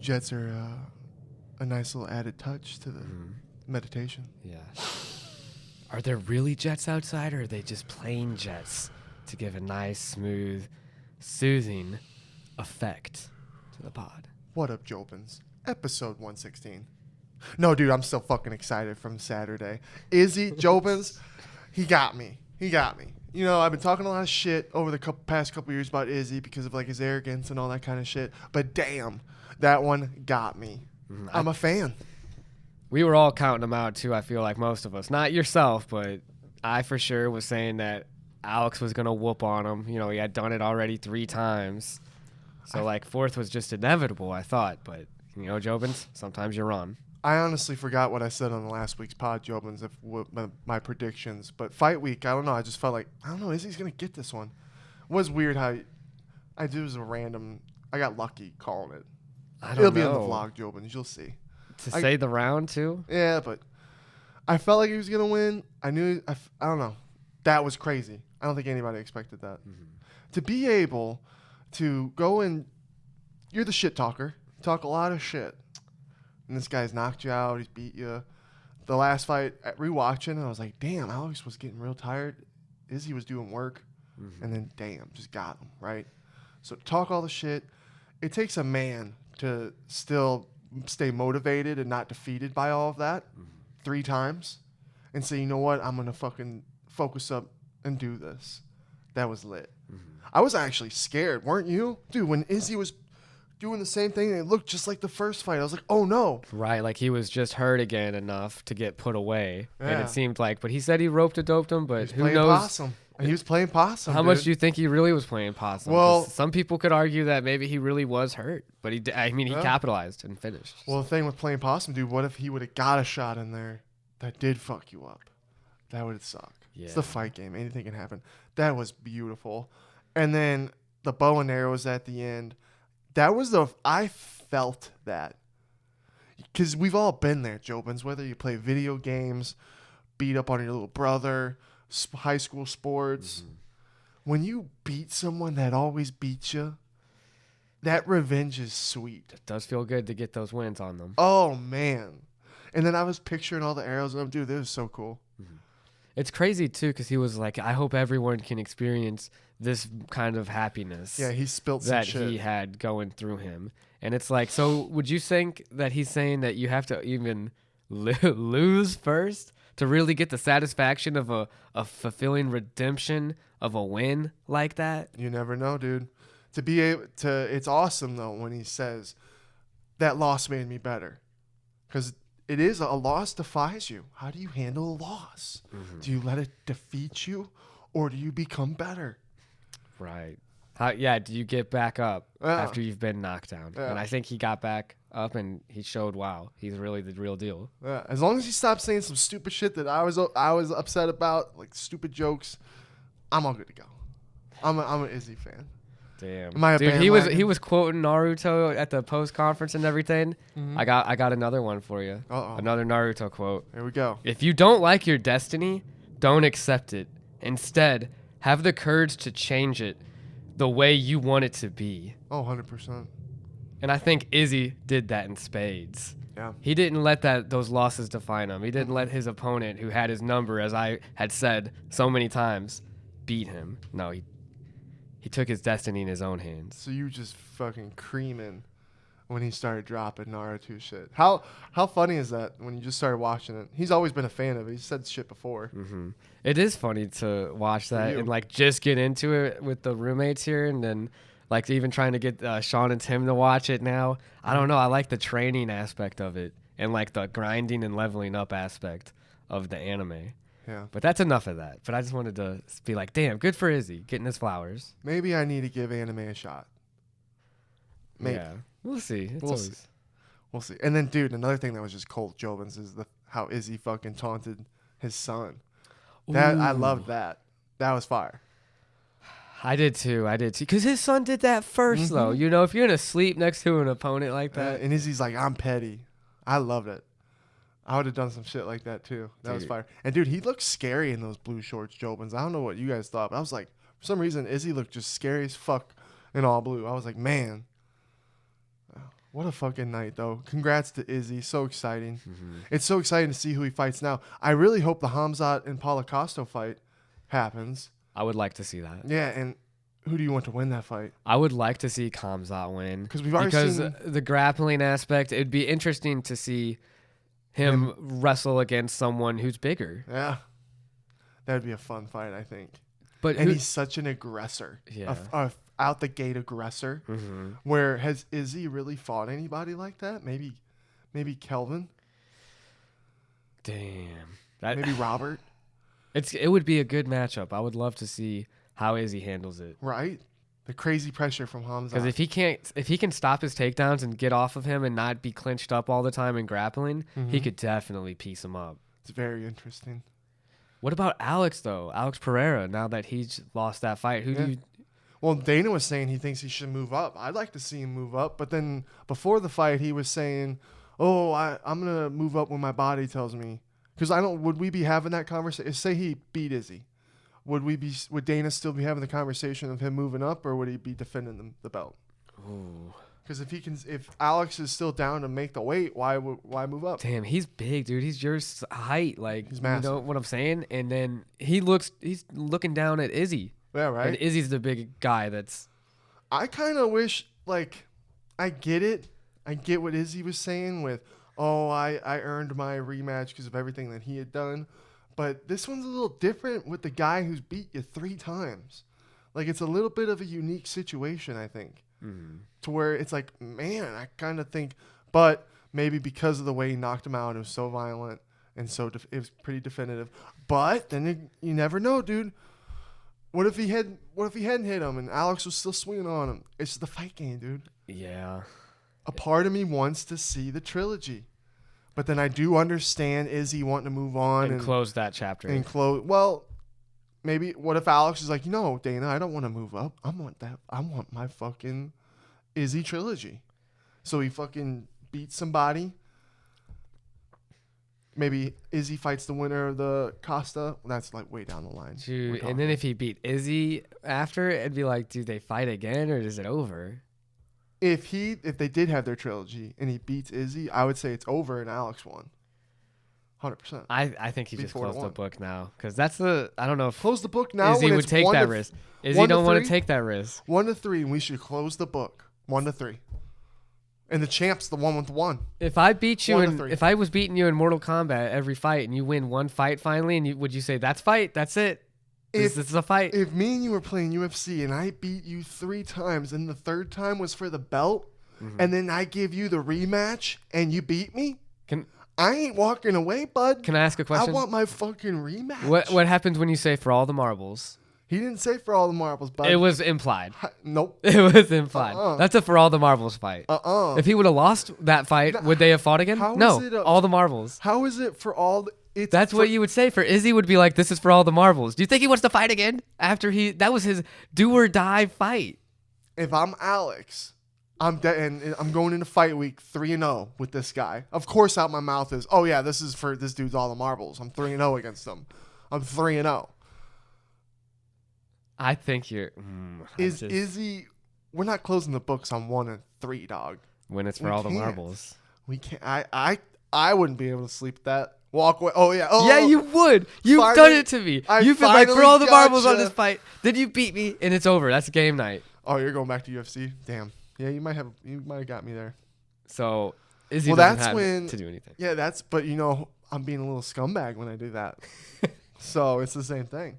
Jets are a nice little added touch to the meditation. Yeah. Are there really jets outside, or are they just plain jets to give a nice, smooth, soothing effect to the pod? What up, Jobins? Episode 116. No, dude, I'm still fucking excited from Saturday. Izzy, Jobins, he got me. You know, I've been talking a lot of shit over the past couple years about Izzy because of like his arrogance and all that kind of shit. But damn, that one got me. I'm a fan. We were all counting him out too, I feel like most of us. Not yourself, but I for sure was saying that Alex was going to whoop on him. You know, he had done it already 3 times. So, like, fourth was just inevitable, I thought. But, you know, Jobins, sometimes you're wrong. I honestly forgot what I said on the last week's pod, Jobins, my predictions. But fight week, I don't know. I just felt like, I don't know, Izzy's going to get this one. It was weird how I did a random, I got lucky calling it. It'll be on the vlog, Jobins. You'll see. To say the round, too? Yeah, but I felt like he was going to win. I knew, I don't know. That was crazy. I don't think anybody expected that. To be able to go and, you're the shit talker, talk a lot of shit. And this guy's knocked you out. He's beat you. The last fight, rewatching, I was like, damn, Alex was getting real tired. Izzy was doing work. And then, damn, just got him, right? So talk all the shit. It takes a man to still stay motivated and not defeated by all of that 3 times and say, you know what, I'm going to fucking focus up and do this. That was lit. I was actually scared, weren't you? Dude, when Izzy was doing the same thing, and it looked just like the first fight. I was like, oh, no. Right, like he was just hurt again enough to get put away. Yeah. And it seemed like, but he said he roped and doped him, but who knows? Possum. He was playing possum. How much do you think he really was playing possum? Well, some people could argue that maybe he really was hurt, but he capitalized and finished. Well, the thing with playing possum, dude, what if he would have got a shot in there that did fuck you up? That would suck. Yeah. It's the fight game. Anything can happen. That was beautiful. And then the bow and arrows at the end. That was I felt that. Because we've all been there, Jobins, whether you play video games, beat up on your little brother, high school sports. When you beat someone that always beats you, that revenge is sweet. It does feel good to get those wins on them. Oh, man. And then I was picturing all the arrows, and dude, this was so cool. It's crazy, too, because he was like, I hope everyone can experience this kind of happiness. Yeah, he spilled some shit that he had going through him. And it's like, so would you think that he's saying that you have to even lose first to really get the satisfaction of a fulfilling redemption of a win like that? You never know, dude. To be able to, it's awesome, though, when he says, that loss made me better. Because it is a loss defies you. How do you handle a loss? Do you let it defeat you, or do you become better? Right. Do you get back up after you've been knocked down? Yeah. And I think he got back up and he showed, wow, he's really the real deal. Yeah. As long as he stops saying some stupid shit that I was upset about, like stupid jokes, I'm all good to go. I'm an Izzy fan. Damn. Dude, he was quoting Naruto at the post conference and everything. I got another one for you. Another Naruto quote. Here we go. If you don't like your destiny, don't accept it. Instead, have the courage to change it the way you want it to be. Oh, 100%. And I think Izzy did that in spades. Yeah. He didn't let those losses define him. He didn't let his opponent, who had his number, as I had said so many times, beat him. No, he took his destiny in his own hands. So you just fucking creaming when he started dropping Naruto shit. How funny is that when you just started watching it? He's always been a fan of it. He said shit before. It is funny to watch that and like just get into it with the roommates here, and then like even trying to get Sean and Tim to watch it now. I don't know. I like the training aspect of it and like the grinding and leveling up aspect of the anime. Yeah. But that's enough of that. But I just wanted to be like, damn, good for Izzy getting his flowers. Maybe I need to give anime a shot. Maybe. Yeah. We'll see. We'll see. And then, dude, another thing that was just cold, Jobins, is how Izzy fucking taunted his son. I loved that. That was fire. I did too. Because his son did that first, though. You know, if you're going to sleep next to an opponent like that. And Izzy's like, I'm petty. I loved it. I would have done some shit like that, too. That was fire. And, dude, he looked scary in those blue shorts, Jobins. I don't know what you guys thought, but I was like, for some reason, Izzy looked just scary as fuck in all blue. I was like, man. What a fucking night, though. Congrats to Izzy. So exciting. Mm-hmm. It's so exciting to see who he fights now. I really hope the Hamzat and Paulo Costa fight happens. I would like to see that. Yeah, and who do you want to win that fight? I would like to see Khamzat win. Because we've already seen the grappling aspect, it'd be interesting to see him wrestle against someone who's bigger. Yeah. That would be a fun fight, I think. But and he's such an aggressor. Yeah. A out the gate aggressor. Mm-hmm. Where has Izzy really fought anybody like that? Maybe Kelvin. Damn. Maybe Robert. It would be a good matchup. I would love to see how Izzy handles it. Right? The crazy pressure from Hamzat. Because if he can stop his takedowns and get off of him and not be clinched up all the time and grappling, he could definitely piece him up. It's very interesting. What about Alex though? Alex Pereira. Now that he's lost that fight, who do you? Well, Dana was saying he thinks he should move up. I'd like to see him move up, but then before the fight, he was saying, "Oh, I'm gonna move up when my body tells me." Because I don't. Would we be having that conversation? Say he beat Izzy. Would Dana still be having the conversation of him moving up, or would he be defending the belt? Because if Alex is still down to make the weight, why move up? Damn, he's big, dude. He's your height, like he's massive. You know what I'm saying? And then he's looking down at Izzy. Yeah, right. And Izzy's the big guy. I kind of wish, like, I get it. I get what Izzy was saying with, oh, I earned my rematch because of everything that he had done. But this one's a little different with the guy who's beat you 3 times. Like, it's a little bit of a unique situation, I think. To where it's like, man, I kind of think, but maybe because of the way he knocked him out, it was so violent and so it was pretty definitive. But then you never know, dude. What if he hadn't hit him and Alex was still swinging on him? It's the fight game, dude. Yeah. A part of me wants to see the trilogy. But then I do understand Izzy wanting to move on and close that chapter. Well, maybe what if Alex is like, no, Dana, I don't want to move up. I want my fucking Izzy trilogy. So he fucking beats somebody. Maybe Izzy fights the winner of the Costa. That's like way down the line. Dude, and then if he beat Izzy after, it'd be like, do they fight again or is it over? If they did have their trilogy and he beats Izzy, I would say it's over and Alex won. 100%. I think he just closed the book now because that's I don't know if close the book now. Izzy would take that risk. Izzy don't want to take that risk. 1-3, and we should close the book. 1-3, and the champ's the one with 1. If I beat you, if I was beating you in Mortal Kombat every fight, and you win one fight finally, and would you say that's fight? That's it. This is a fight. If me and you were playing UFC and I beat you 3 times, and the 3rd time was for the belt, and then I give you the rematch and you beat me, I ain't walking away, bud. Can I ask a question? I want my fucking rematch. What happens when you say for all the marbles? He didn't say for all the marbles, bud. It was implied. Nope. It was implied. That's a for all the marbles fight. If he would have lost that fight, would they have fought again? No. All the marbles. How is it for all the... That's what you would say. For Izzy would be like, this is for all the marbles. Do you think he wants to fight again? After that was his do or die fight. If I'm Alex... I'm going into fight week 3-0 with this guy. Of course, out my mouth is, oh yeah, this is for this dude's all the marbles. I'm 3-0 against him. I'm 3-0. I think you're. Izzy? We're not closing the books on 1-3, dog. When it's for all the marbles, we can't. I wouldn't be able to sleep that. Walk away. Oh yeah. Yeah, you would. You've done it to me. You've been like for all the marbles on this fight. Then you beat me, and it's over. That's game night. Oh, you're going back to UFC? Damn. Yeah, you might have got me there. So Izzy doesn't have to do anything. Yeah, but I'm being a little scumbag when I do that. So it's the same thing.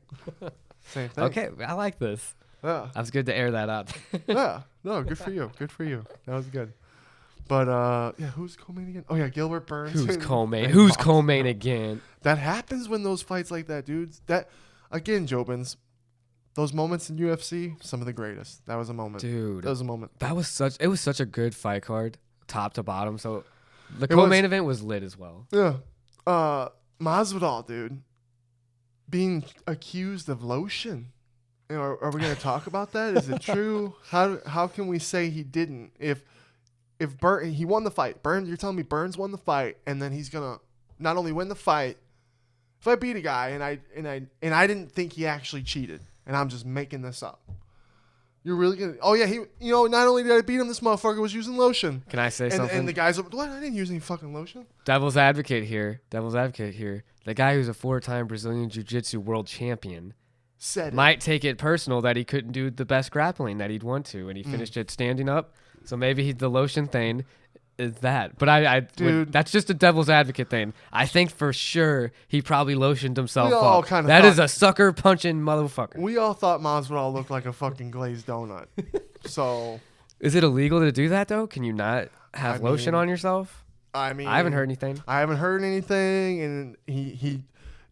Same thing. Okay, I like this. Yeah. That was good to air that out. Yeah. No, good for you. Good for you. That was good. But yeah, who's co-main again? Oh yeah, Gilbert Burns. Who's co-main? Who's co-main again? That happens when those fights like that, dudes. That again, Jobins. Those moments in UFC, some of the greatest. That was a moment. Dude. That was a moment. It was such a good fight card, top to bottom. So the co-main event was lit as well. Yeah. Masvidal, dude. Being accused of lotion. Are we going to talk about that? Is it true? How can we say he didn't? If he won the fight. You're telling me Burns won the fight, and then he's going to not only win the fight, if I beat a guy and I didn't think he actually cheated, and I'm just making this up. You're really gonna? Oh yeah, not only did I beat him, this motherfucker was using lotion. Can I say something? And the guy's like, what? I didn't use any fucking lotion. Devil's advocate here. The guy who's a 4-time Brazilian Jiu-Jitsu world champion might take it personal that he couldn't do the best grappling that he'd want to, and he finished it standing up. So maybe the lotion thing is that. But Dude, that's just a devil's advocate thing. I think for sure he probably lotioned himself up. That is a sucker punching motherfucker. We all thought Masvidal looked like a fucking glazed donut. So, is it illegal to do that though? Can you not have lotion on yourself? I mean, I haven't heard anything. And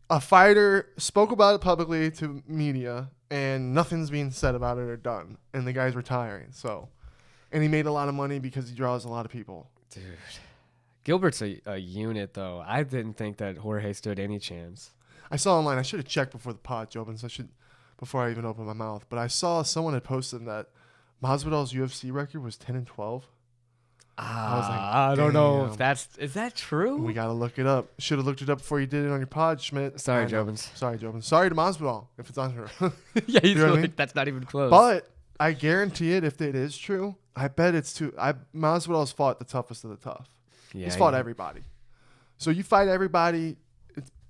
a fighter spoke about it publicly to media, and nothing's being said about it or done. And the guy's retiring. So, and he made a lot of money because he draws a lot of people. Dude, Gilbert's a unit, though. I didn't think that Jorge stood any chance. I saw online. I should have checked before the pod, Jobins. Before I even opened my mouth. But I saw someone had posted that Masvidal's UFC record was 10-12. I was like, I don't know if is that true? We gotta look it up. Should have looked it up before you did it on your pod, Schmidt. Sorry, Jobins. Sorry, Jobins. Sorry to Masvidal if it's on her. Yeah, he's you know like, that's not even close. But I guarantee it, if it is true, I bet it's too. Masvidal's fought the toughest of the tough. Yeah, he's fought everybody. So you fight everybody,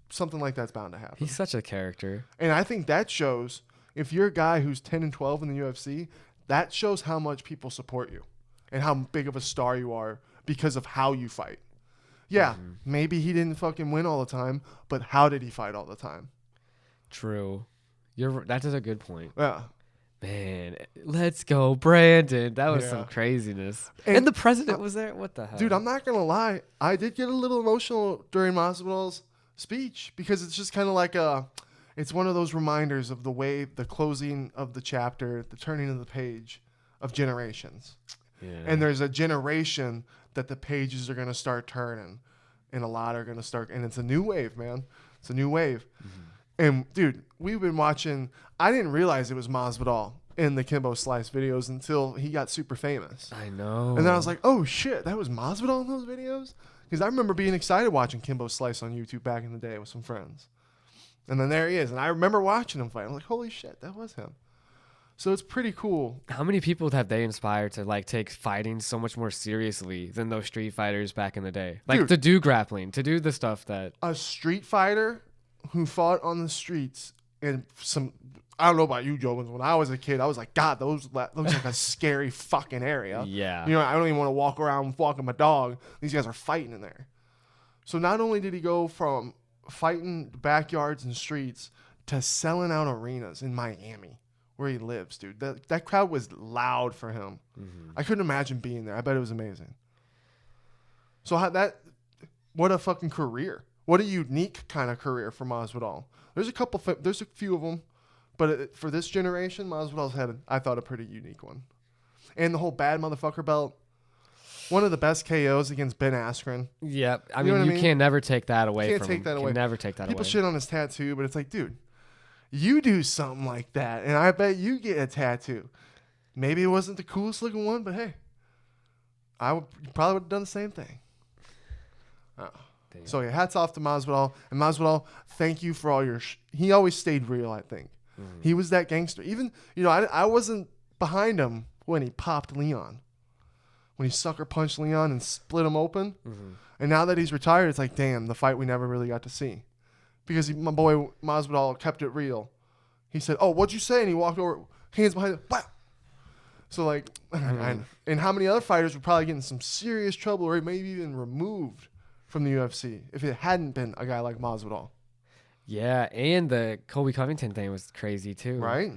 something like that's bound to happen. He's such a character. And I think that shows, if you're a guy who's 10-12 in the UFC, that shows how much people support you and how big of a star you are because of how you fight. Yeah, maybe he didn't fucking win all the time, but how did he fight all the time? True. That is a good point. Yeah. Man, let's go, Brenden. That was some craziness. And the president was there? What the hell? Dude, I'm not going to lie. I did get a little emotional during Masvidal's speech because it's just kind of like it's one of those reminders of the closing of the chapter, the turning of the page of generations. Yeah. And there's a generation that the pages are going to start turning, and a lot are going to start, and it's a new wave, man. It's a new wave. Mm-hmm. And dude, we've been watching. I didn't realize it was Masvidal in the Kimbo Slice videos until he got super famous. I know. And then I was like, oh shit, that was Masvidal in those videos? Because I remember being excited watching Kimbo Slice on YouTube back in the day with some friends. And then there he is. And I remember watching him fight. I'm like, holy shit, that was him. So it's pretty cool. How many people have they inspired to like take fighting so much more seriously than those street fighters back in the day? Like to do grappling, to do the stuff that a street fighter who fought on the streets and I don't know about you, Jobins. When I was a kid, I was like, God, those looks like a scary fucking area. Yeah. You know, I don't even want to walk around walking my dog. These guys are fighting in there. So not only did he go from fighting backyards and streets to selling out arenas in Miami, where he lives, dude. That crowd was loud for him. Mm-hmm. I couldn't imagine being there. I bet it was amazing. So what a fucking career. What a unique kind of career for Masvidal. There's a few of them, but for this generation, Masvidal's had, I thought, a pretty unique one. And the whole bad motherfucker belt, one of the best KOs against Ben Askren. Yeah, I mean, you can never take that away from him. You can't take that away. Never take that away. People shit on his tattoo, but it's like, dude, you do something like that, and I bet you get a tattoo. Maybe it wasn't the coolest looking one, but hey, probably would have done the same thing. So yeah, hats off to Masvidal. And Masvidal, thank you for all your. He always stayed real. I think he was that gangster. Even I wasn't behind him when he popped Leon, when he sucker punched Leon and split him open. Mm-hmm. And now that he's retired, it's like, damn, the fight we never really got to see. Because my boy Masvidal kept it real. He said, "Oh, what'd you say?" And he walked over, hands behind him. Wow. So like, and how many other fighters would probably get in some serious trouble, or maybe even removed from the UFC if it hadn't been a guy like Masvidal? Yeah, and the Colby Covington thing was crazy too. Right.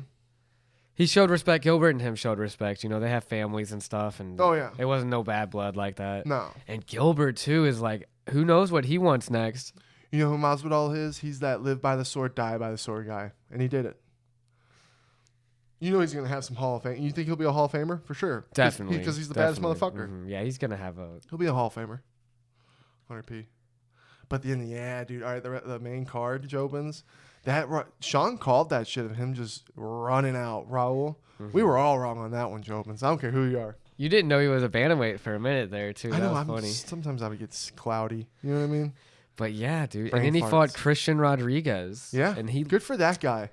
He showed respect. Gilbert and him showed respect. You know, they have families and stuff, and it wasn't no bad blood like that. No. And Gilbert too is like, who knows what he wants next. You know who Masvidal is? He's that live by the sword, die by the sword guy. And he did it. You know he's going to have some Hall of Fame. You think he'll be a Hall of Famer? For sure. Definitely. Because he's the baddest motherfucker. Mm-hmm. Yeah, he's going to have He'll be a Hall of Famer. 100p. But then, yeah, dude. All right, the main card, Jobins. Sean called that shit of him just running out, Raul. Mm-hmm. We were all wrong on that one, Jobins. I don't care who you are. You didn't know he was a bantamweight for a minute there, too. I know. That was funny. Sometimes I would get cloudy. You know what I mean? But yeah, dude. And then he fought Christian Rodriguez. Yeah. And good for that guy.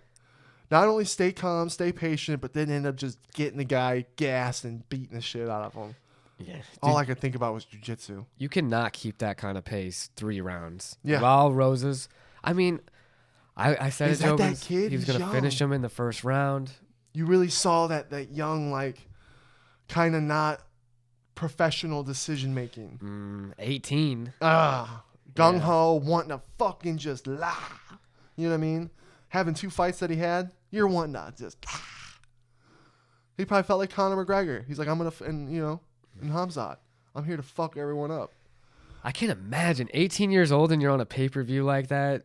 not only stay calm, stay patient, but then end up just getting the guy gassed and beating the shit out of him. Yeah. All I could think about was jiu-jitsu. You cannot keep that kind of pace 3 rounds. Yeah. Raul Rosas. I mean, I said Is it, that Jobins, kid? he was He's going to finish young. him in the first round. You really saw that young, like, kind of not professional decision making. 18. Gung ho, wanting to fucking just la. You know what I mean? Having 2 fights that he had, you're wanting to just. He probably felt like Conor McGregor. He's like, I'm gonna, and Hamzat, I'm here to fuck everyone up. I can't imagine 18 years old and you're on a pay-per-view like that.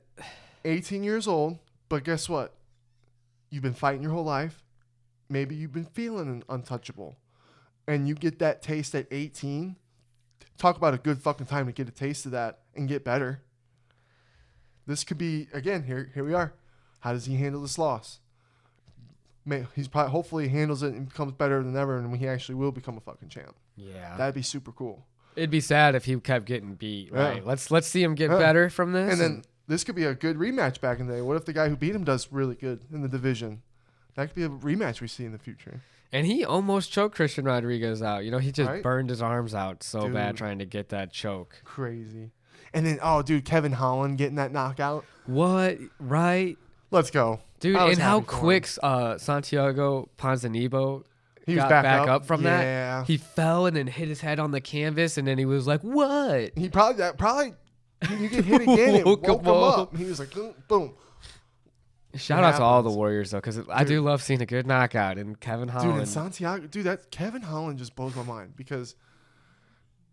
18 years old, but guess what? You've been fighting your whole life. Maybe you've been feeling untouchable. And you get that taste at 18. Talk about a good fucking time to get a taste of that and get better. This could be, again, here we are. How does he handle this loss? He's probably, hopefully he handles it and becomes better than ever, and he actually will become a fucking champ. Yeah. That'd be super cool. It'd be sad if he kept getting beat, Yeah. right? Let's see him get better from this. And then this could be a good rematch back in the day. What if the guy who beat him does really good in the division? That could be a rematch we see in the future. And he almost choked Christian Rodriguez out. You know, he just Right? burned his arms out so bad Dude. trying to get that choke. Crazy. And then, oh, dude, Kevin Holland getting that knockout. What? Right? Let's go. Dude, I was and how happy for him. quick Santiago Ponzinibbio He was got back up from Yeah. that. He fell and then hit his head on the canvas, and then he was like, what? He probably you get hit again, it woke him up. He was like, boom. Shout out to all the Warriors, though, because I do love seeing a good knockout. And Kevin Holland. Dude, and Santiago, that Kevin Holland just blows my mind because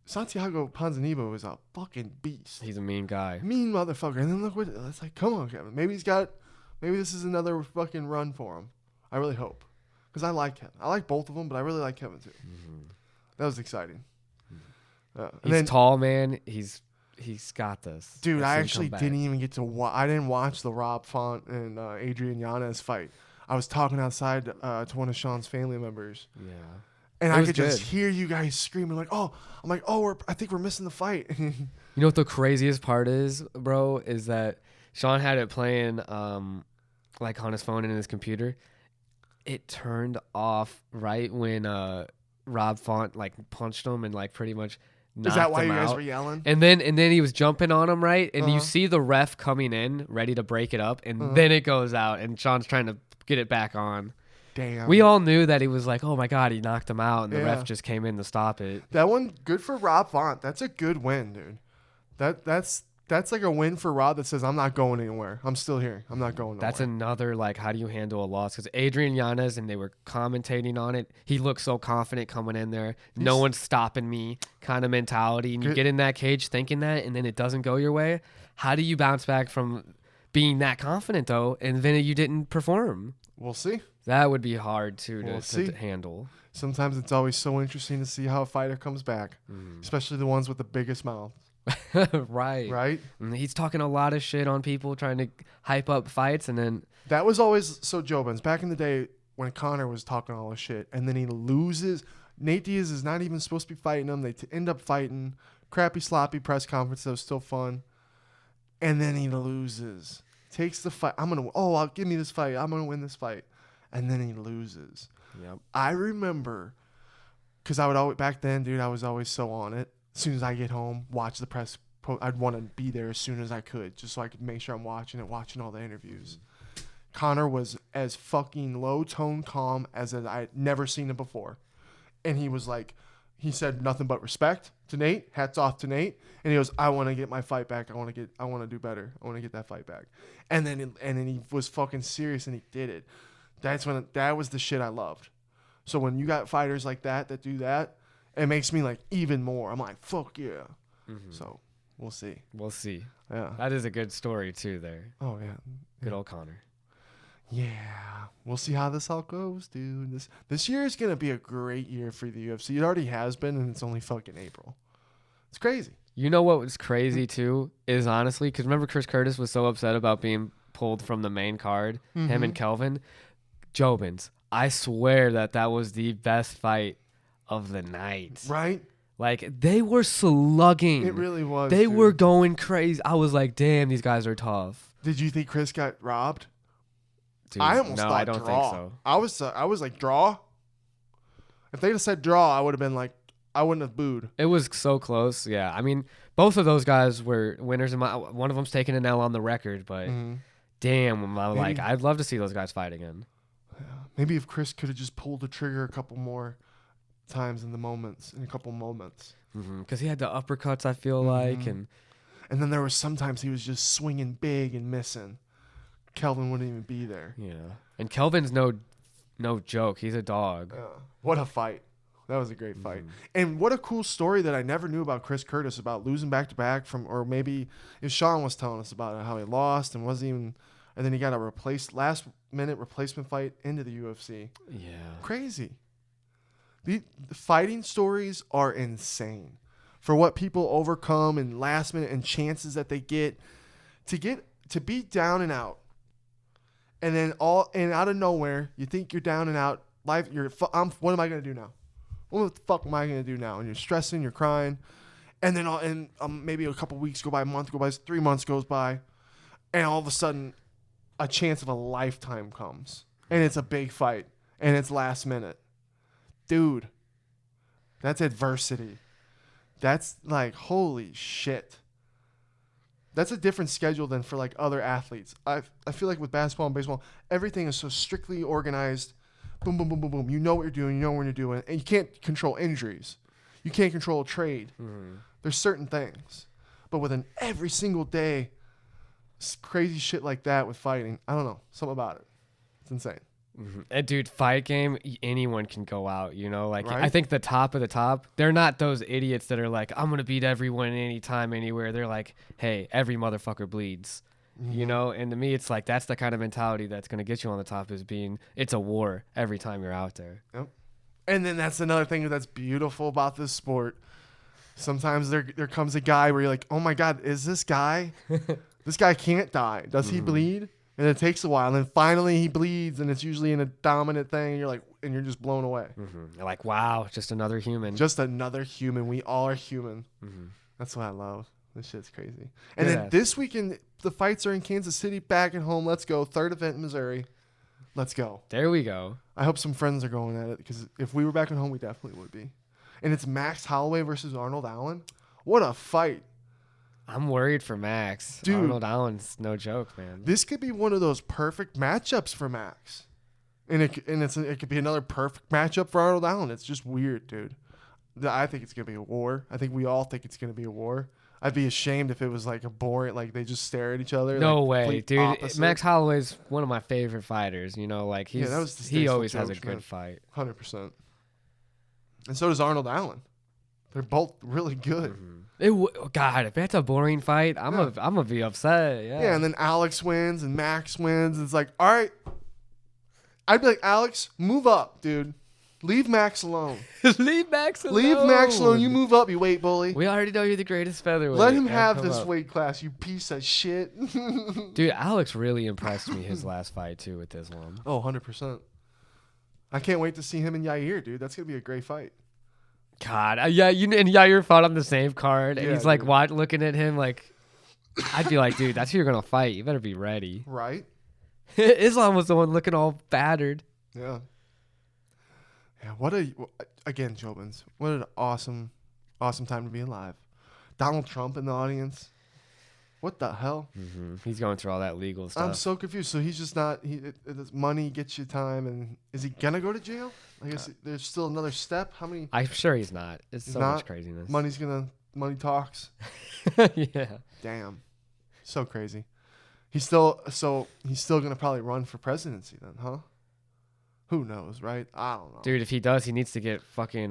Santiago Ponzinibbio is a fucking beast. He's a mean guy. Mean motherfucker. And then look what it's like. Come on, Kevin. Maybe this is another fucking run for him. I really hope. Because I like Kevin. I like both of them, but I really like Kevin too. That was exciting. He's tall, man. He's got this. Dude, Let's I see him actually come back. didn't even get to I didn't watch the Rob Font and Adrian Yanez fight. I was talking outside to one of Sean's family members. Yeah. And It I was could just good. hear you guys screaming like, "Oh!" I'm like, "Oh, I think we're missing the fight." You know what the craziest part is, bro? Is that Sean had it playing like on his phone and in his computer. It turned off right when Rob Font like punched him and like pretty much knocked Is that why him you guys out. were yelling? And then he was jumping on him, right? And you Uh-huh. see the ref coming in, ready to break it up, and then it goes out, and Sean's trying to get it back on. Damn. We all knew that he was like, oh my God, he knocked him out, and the Yeah. ref just came in to stop it. That one, good for Rob Font. That's a good win, dude. That's like a win for Rob that says, I'm not going anywhere. I'm still here. I'm not going nowhere. That's another, like, how do you handle a loss? Because Adrian Yanez, and they were commentating on it, he looked so confident coming in there. No one's stopping me kind of mentality. And you Good. get in that cage thinking that, and then it doesn't go your way. How do you bounce back from being that confident, though, and then you didn't perform? We'll see. That would be hard, too, We'll to see. handle. Sometimes it's always so interesting to see how a fighter comes back, especially the ones with the biggest mouths, Right. right? And he's talking a lot of shit on people trying to hype up fights, and then That was always so Jobins. Back in the day when Conor was talking all this shit, and then he loses. Nate Diaz is not even supposed to be fighting him. They end up fighting. Crappy, sloppy press conference that was still fun. And then he loses. Takes the fight. Give me this fight. I'm going to win this fight. And then he loses. yep. I remember, because I would always, back then, dude, I was always so on it. As soon as I get home, watch the press. I'd want to be there as soon as I could, just so I could make sure I'm watching all the interviews. Conor was as fucking low tone calm as I'd never seen him before. And he was like, he said nothing but respect to Nate. Hats off to Nate. And he goes, I want to get my fight back. I want to do better. I want to get that fight back. And then he was fucking serious and he did it. That was the shit I loved. So when you got fighters like that do that, it makes me like even more. I'm like, fuck yeah. So we'll see. We'll see. Yeah. That is a good story, too, there. Oh yeah. Good old Conor. Yeah. We'll see how this all goes, dude. This year is gonna be a great year for the UFC. It already has been, and it's only fucking April. It's crazy. You know what was crazy, too, is honestly, because remember Chris Curtis was so upset about being pulled from the main card, him and Kelvin? Jobins, I swear that was the best fight of the night. Right? Like, they were slugging. It really was. They dude. were going crazy. I was like, damn, these guys are tough. Did you think Chris got robbed? Dude, I almost no, thought I don't draw. think so. I was like, draw? If they'd have said draw, I would have been like, I wouldn't have booed. It was so close. Yeah, I mean, both of those guys were winners. One of them's taking an L on the record, but damn, I'd love to see those guys fight again. Yeah. Maybe if Chris could have just pulled the trigger a couple more times in a couple moments. Because he had the uppercuts, I feel like, and then there was sometimes he was just swinging big and missing. Kelvin wouldn't even be there. Yeah, and Kelvin's no joke. He's a dog. What a fight. That was a great fight. And what a cool story that I never knew about Chris Curtis, about losing back-to-back or maybe if Sean was telling us about it, how he lost and then he got a last-minute replacement fight into the UFC. Yeah. Crazy. The fighting stories are insane for what people overcome and last minute and chances that they get to be down and out. And then out of nowhere, you think you're down and out. What am I going to do now? What the fuck am I going to do now? And you're stressing, you're crying. And then maybe a couple weeks go by, a month go by, 3 months goes by. And all of a sudden, a chance of a lifetime comes. And it's a big fight. And it's last minute. Dude, that's adversity. That's like, holy shit. That's a different schedule than for like other athletes. I feel like with basketball and baseball, everything is so strictly organized. Boom, boom, boom, boom, boom. You know what you're doing. You know when you're doing it. And you can't control injuries. You can't control a trade. There's certain things. But with every single day, crazy shit like that with fighting, I don't know. Something about it. It's insane. And dude, fight game, anyone can go out, you know? Like, right? I think the top of the top, they're not those idiots that are like, I'm going to beat everyone anytime, anywhere. They're like, hey, every motherfucker bleeds. You know, and to me, it's like that's the kind of mentality that's going to get you on the top it's a war every time you're out there. Yep. And then that's another thing that's beautiful about this sport. Sometimes there comes a guy where you're like, oh my God, is this guy? This guy can't die. Does he bleed? And it takes a while. And then finally he bleeds, and it's usually in a dominant thing. And you're just blown away. You're like, wow, just another human. Just another human. We all are human. That's what I love. This shit's crazy. And then this weekend, the fights are in Kansas City, back at home. Let's go. Third event in Missouri. Let's go. There we go. I hope some friends are going at it, because if we were back at home, we definitely would be. And it's Max Holloway versus Arnold Allen. What a fight. I'm worried for Max. Dude, Arnold Allen's no joke, man. This could be one of those perfect matchups for Max. And it could be another perfect matchup for Arnold Allen. It's just weird, dude. I think it's going to be a war. I think we all think it's going to be a war. I'd be ashamed if it was like a boring, like they just stare at each other. No like, way, dude. Opposite. Max Holloway's one of my favorite fighters. You know, like he always has a good fight. 100%. And so does Arnold Allen. They're both really good. God, if that's a boring fight, I'm gonna be upset. Yeah, and then Alex wins and Max wins. It's like, all right. I'd be like, Alex, move up, dude. Leave Max alone. Leave Max alone. Leave Max alone. You move up, you weight bully. We already know you're the greatest featherweight. Let him have this weight class, you piece of shit. Dude, Alex really impressed me his last fight, too, with this one. Oh, 100%. I can't wait to see him and Yair, dude. That's going to be a great fight. God. Yeah, and Yair fought on the same card. And Yeah, he's like, dude. what? Looking at him like, I'd be like, dude, that's who you're going to fight. You better be ready. Right? Islam was the one looking all battered. Yeah. Yeah, again, Jobins, what an awesome time to be alive. Donald Trump in the audience. What the hell? He's going through all that legal stuff. I'm so confused. So he's just not, money gets you time, and is he going to go to jail? I guess there's still another step. How many? I'm sure he's not. It's so much craziness. Money talks. Yeah. Damn. So crazy. He's still going to probably run for presidency then, huh? Who knows, right? I don't know. Dude, if he does, he needs to get fucking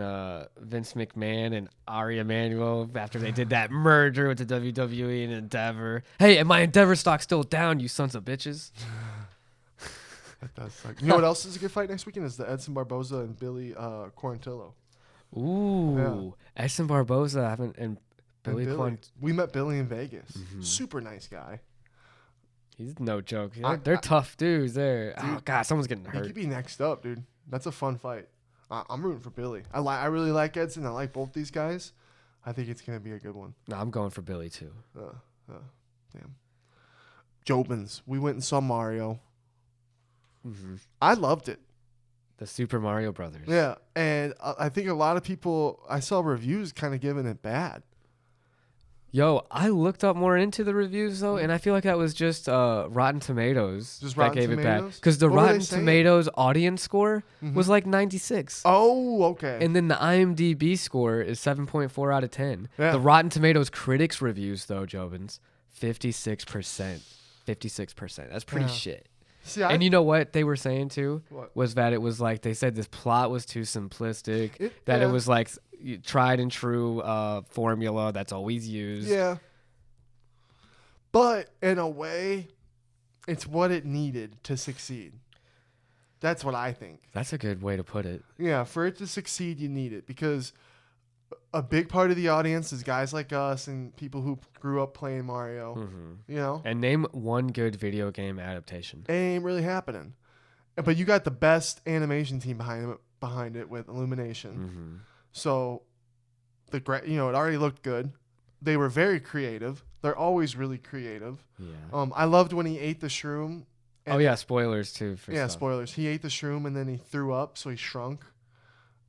Vince McMahon and Ari Emanuel after they did that merger with the WWE and Endeavor. Hey, and my Endeavor stock's still down, you sons of bitches. That does suck. You know what else is a good fight next weekend? Is the Edson Barboza and Billy Quarantillo. Ooh. Yeah. Edson Barboza and Billy. We met Billy in Vegas. Super nice guy. He's no joke. They're tough dudes there. Dude, oh, God, someone's getting hurt. He could be next up, dude. That's a fun fight. I'm rooting for Billy. I really like Edson. I like both these guys. I think it's going to be a good one. No, I'm going for Billy, too. Damn. Jobins. We went and saw Mario. I loved it. The Super Mario Brothers. Yeah, and I think a lot of people, I saw reviews kind of giving it bad. Yo, I looked up more into the reviews though, and I feel like that was just Rotten Tomatoes that gave it bad. Because the Rotten Tomatoes audience score was like 96. Oh, okay. And then the IMDb score is 7.4 out of 10. Yeah. The Rotten Tomatoes critics reviews though, Jobins, 56%. 56%. That's pretty shit. See, and you know what they were saying too? What? Was that it was like, they said this plot was too simplistic, it was like tried and true formula that's always used. Yeah. But in a way, it's what it needed to succeed. That's what I think. That's a good way to put it. Yeah, for it to succeed, you need it. Because a big part of the audience is guys like us and people who grew up playing Mario. You know? And name one good video game adaptation. It ain't really happening. But you got the best animation team behind it with Illumination. So it already looked good. They were very creative. They're always really creative. Yeah. I loved when he ate the shroom. Oh yeah, spoilers too. Spoilers. He ate the shroom and then he threw up, so he shrunk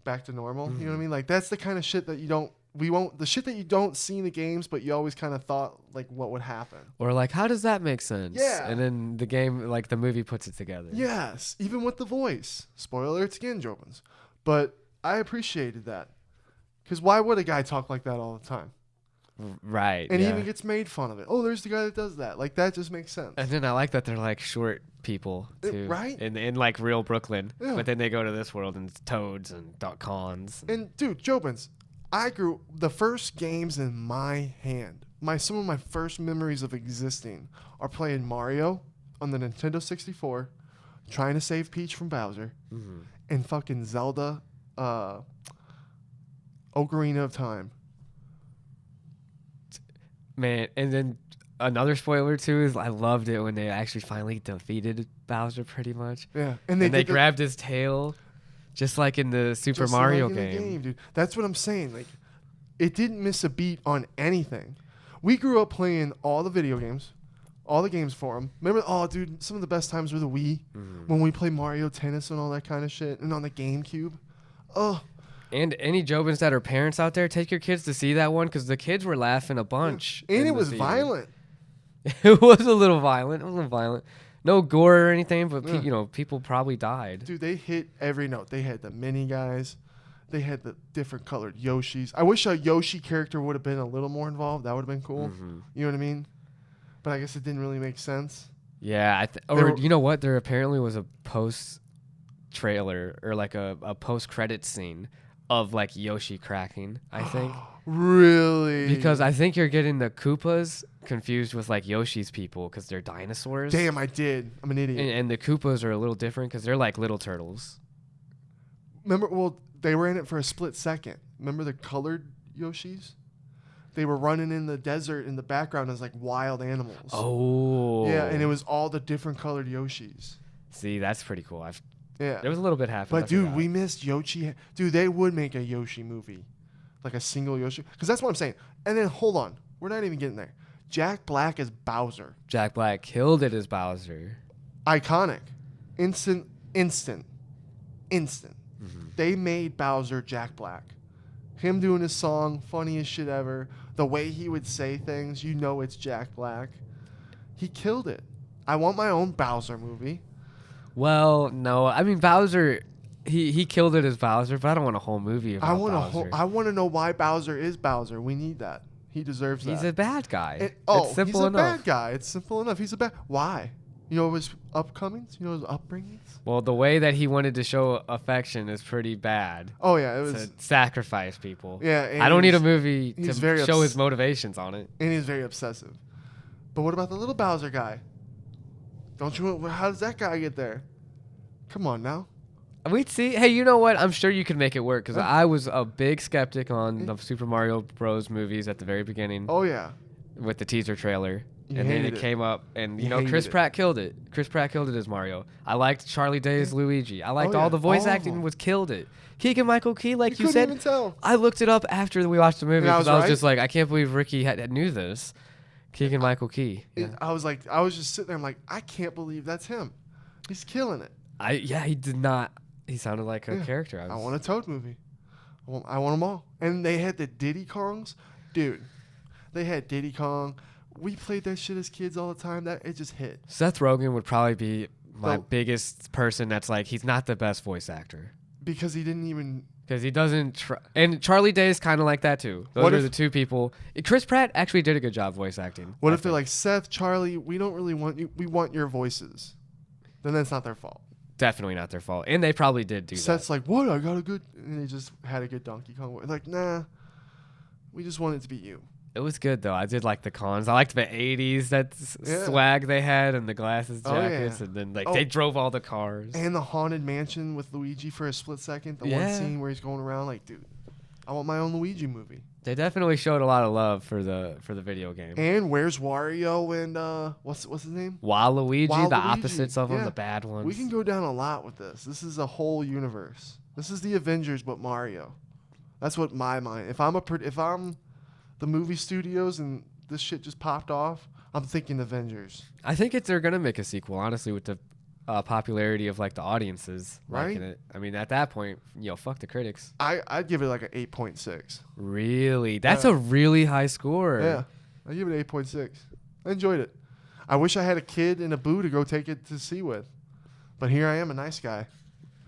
back to normal. You know what I mean? Like that's the kind of shit that the shit that you don't see in the games, but you always kind of thought like what would happen. Or like, how does that make sense? Yeah. And then the game, like the movie puts it together. Yes, even with the voice. Spoiler, it's again Jobins. But I appreciated that. Because why would a guy talk like that all the time? Right. And he even gets made fun of it. Oh, there's the guy that does that. Like that just makes sense. And then I like that they're like short people too. Right? In like real Brooklyn. Yeah. But then they go to this world and it's toads and .cons. And dude, Jobins, the first games in my hand, some of my first memories of existing are playing Mario on the Nintendo 64, trying to save Peach from Bowser, and fucking Zelda Ocarina of Time. Man, and then another spoiler too is I loved it when they actually finally defeated Bowser pretty much. Yeah. And they grabbed his tail just like in the Super Mario game. Dude. That's what I'm saying. Like it didn't miss a beat on anything. We grew up playing all the video games, all the games for them. Remember, dude, some of the best times were the Wii when we played Mario Tennis and all that kind of shit, and on the GameCube. Oh. And any Jobins that are parents out there, take your kids to see that one because the kids were laughing a bunch. And it was violent. It was a little violent. No gore or anything, but people probably died. Dude, they hit every note. They had the mini guys. They had the different colored Yoshis. I wish a Yoshi character would have been a little more involved. That would have been cool. You know what I mean? But I guess it didn't really make sense. Yeah. You know what? There apparently was a post trailer or like a post credit scene of like Yoshi cracking, I think. Really? Because I think you're getting the Koopas confused with like Yoshi's people because they're dinosaurs. Damn, I did. I'm an idiot. And the Koopas are a little different because they're like little turtles. Remember, they were in it for a split second. Remember the colored Yoshis? They were running in the desert in the background as like wild animals. Oh. Yeah, and it was all the different colored Yoshis. See, that's pretty cool. Yeah. There was a little bit half. But dude, we missed Yoshi. Dude, they would make a Yoshi movie. Like a single Yoshi. Because that's what I'm saying. And then, hold on. We're not even getting there. Jack Black as Bowser. Jack Black killed it as Bowser. Iconic. Instant. They made Bowser Jack Black. Him doing his song, funniest shit ever. The way he would say things, it's Jack Black. He killed it. I want my own Bowser movie. Well, no. I mean, Bowser, he killed it as Bowser, but I don't want a whole movie about Bowser. I want to know why Bowser is Bowser. We need that. He deserves that. He's a bad guy. It's simple enough. Bad guy. It's simple enough. He's a bad... Why? You know his upcomings? You know his upbringings? Well, the way that he wanted to show affection is pretty bad. Oh, yeah. It was... To sacrifice people. Yeah. I don't need a movie to show his motivations on it. And he's very obsessive. But what about the little Bowser guy? Don't you... How does that guy get there? Come on now. We'd see. Hey, you know what? I'm sure you could make it work because I was a big skeptic on the Super Mario Bros. Movies at the very beginning. Oh, yeah. With the teaser trailer. And then it came up, and Chris Pratt killed it. Chris Pratt killed it as Mario. I liked Charlie Day as Luigi. I liked all the voice acting was killed it. Keegan-Michael Key, like you said. Couldn't even tell. I looked it up after we watched the movie because I was right. just like, I can't believe Ricky knew this. Keegan-Michael Key. I was just sitting there. I'm like, I can't believe that's him. He's killing it. He did not. He sounded like a character. I want a Toad movie. I want them all. And they had the Diddy Kongs. Dude, they had Diddy Kong. We played that shit as kids all the time. That it just hit. Seth Rogen would probably be my biggest person that's like, he's not the best voice actor. Because he didn't even... Because he doesn't... and Charlie Day is kind of like that, too. Those are the two people. Chris Pratt actually did a good job voice acting. What if they're like, Seth, Charlie, we don't really want you. We want your voices. Then that's not their fault. Definitely not their fault. And they probably did do Seth's that. like, what? I got a good... And they just had a good Donkey Kong voice. Like, nah. We just want it to be you. It was good, though. I did like the cons. I liked the 80s, swag they had, and the glasses, jackets. And then they drove all the cars. And the Haunted Mansion with Luigi for a split second. The one scene where he's going around like, dude, I want my own Luigi movie. They definitely showed a lot of love for the video game. And where's Wario and what's his name? Waluigi, the opposites of them, the bad ones. We can go down a lot with this. This is a whole universe. This is the Avengers, but Mario. That's what my mind. If I'm the movie studios and this shit just popped off, I'm thinking Avengers. I think they're gonna make a sequel, honestly, with the popularity of like the audiences liking it. I mean, at that point, fuck the critics. I'd give it like an 8.6. Really? That's a really high score. Yeah, I give it 8.6. I enjoyed it. I wish I had a kid and a boo to go take it to see with, but here I am, a nice guy,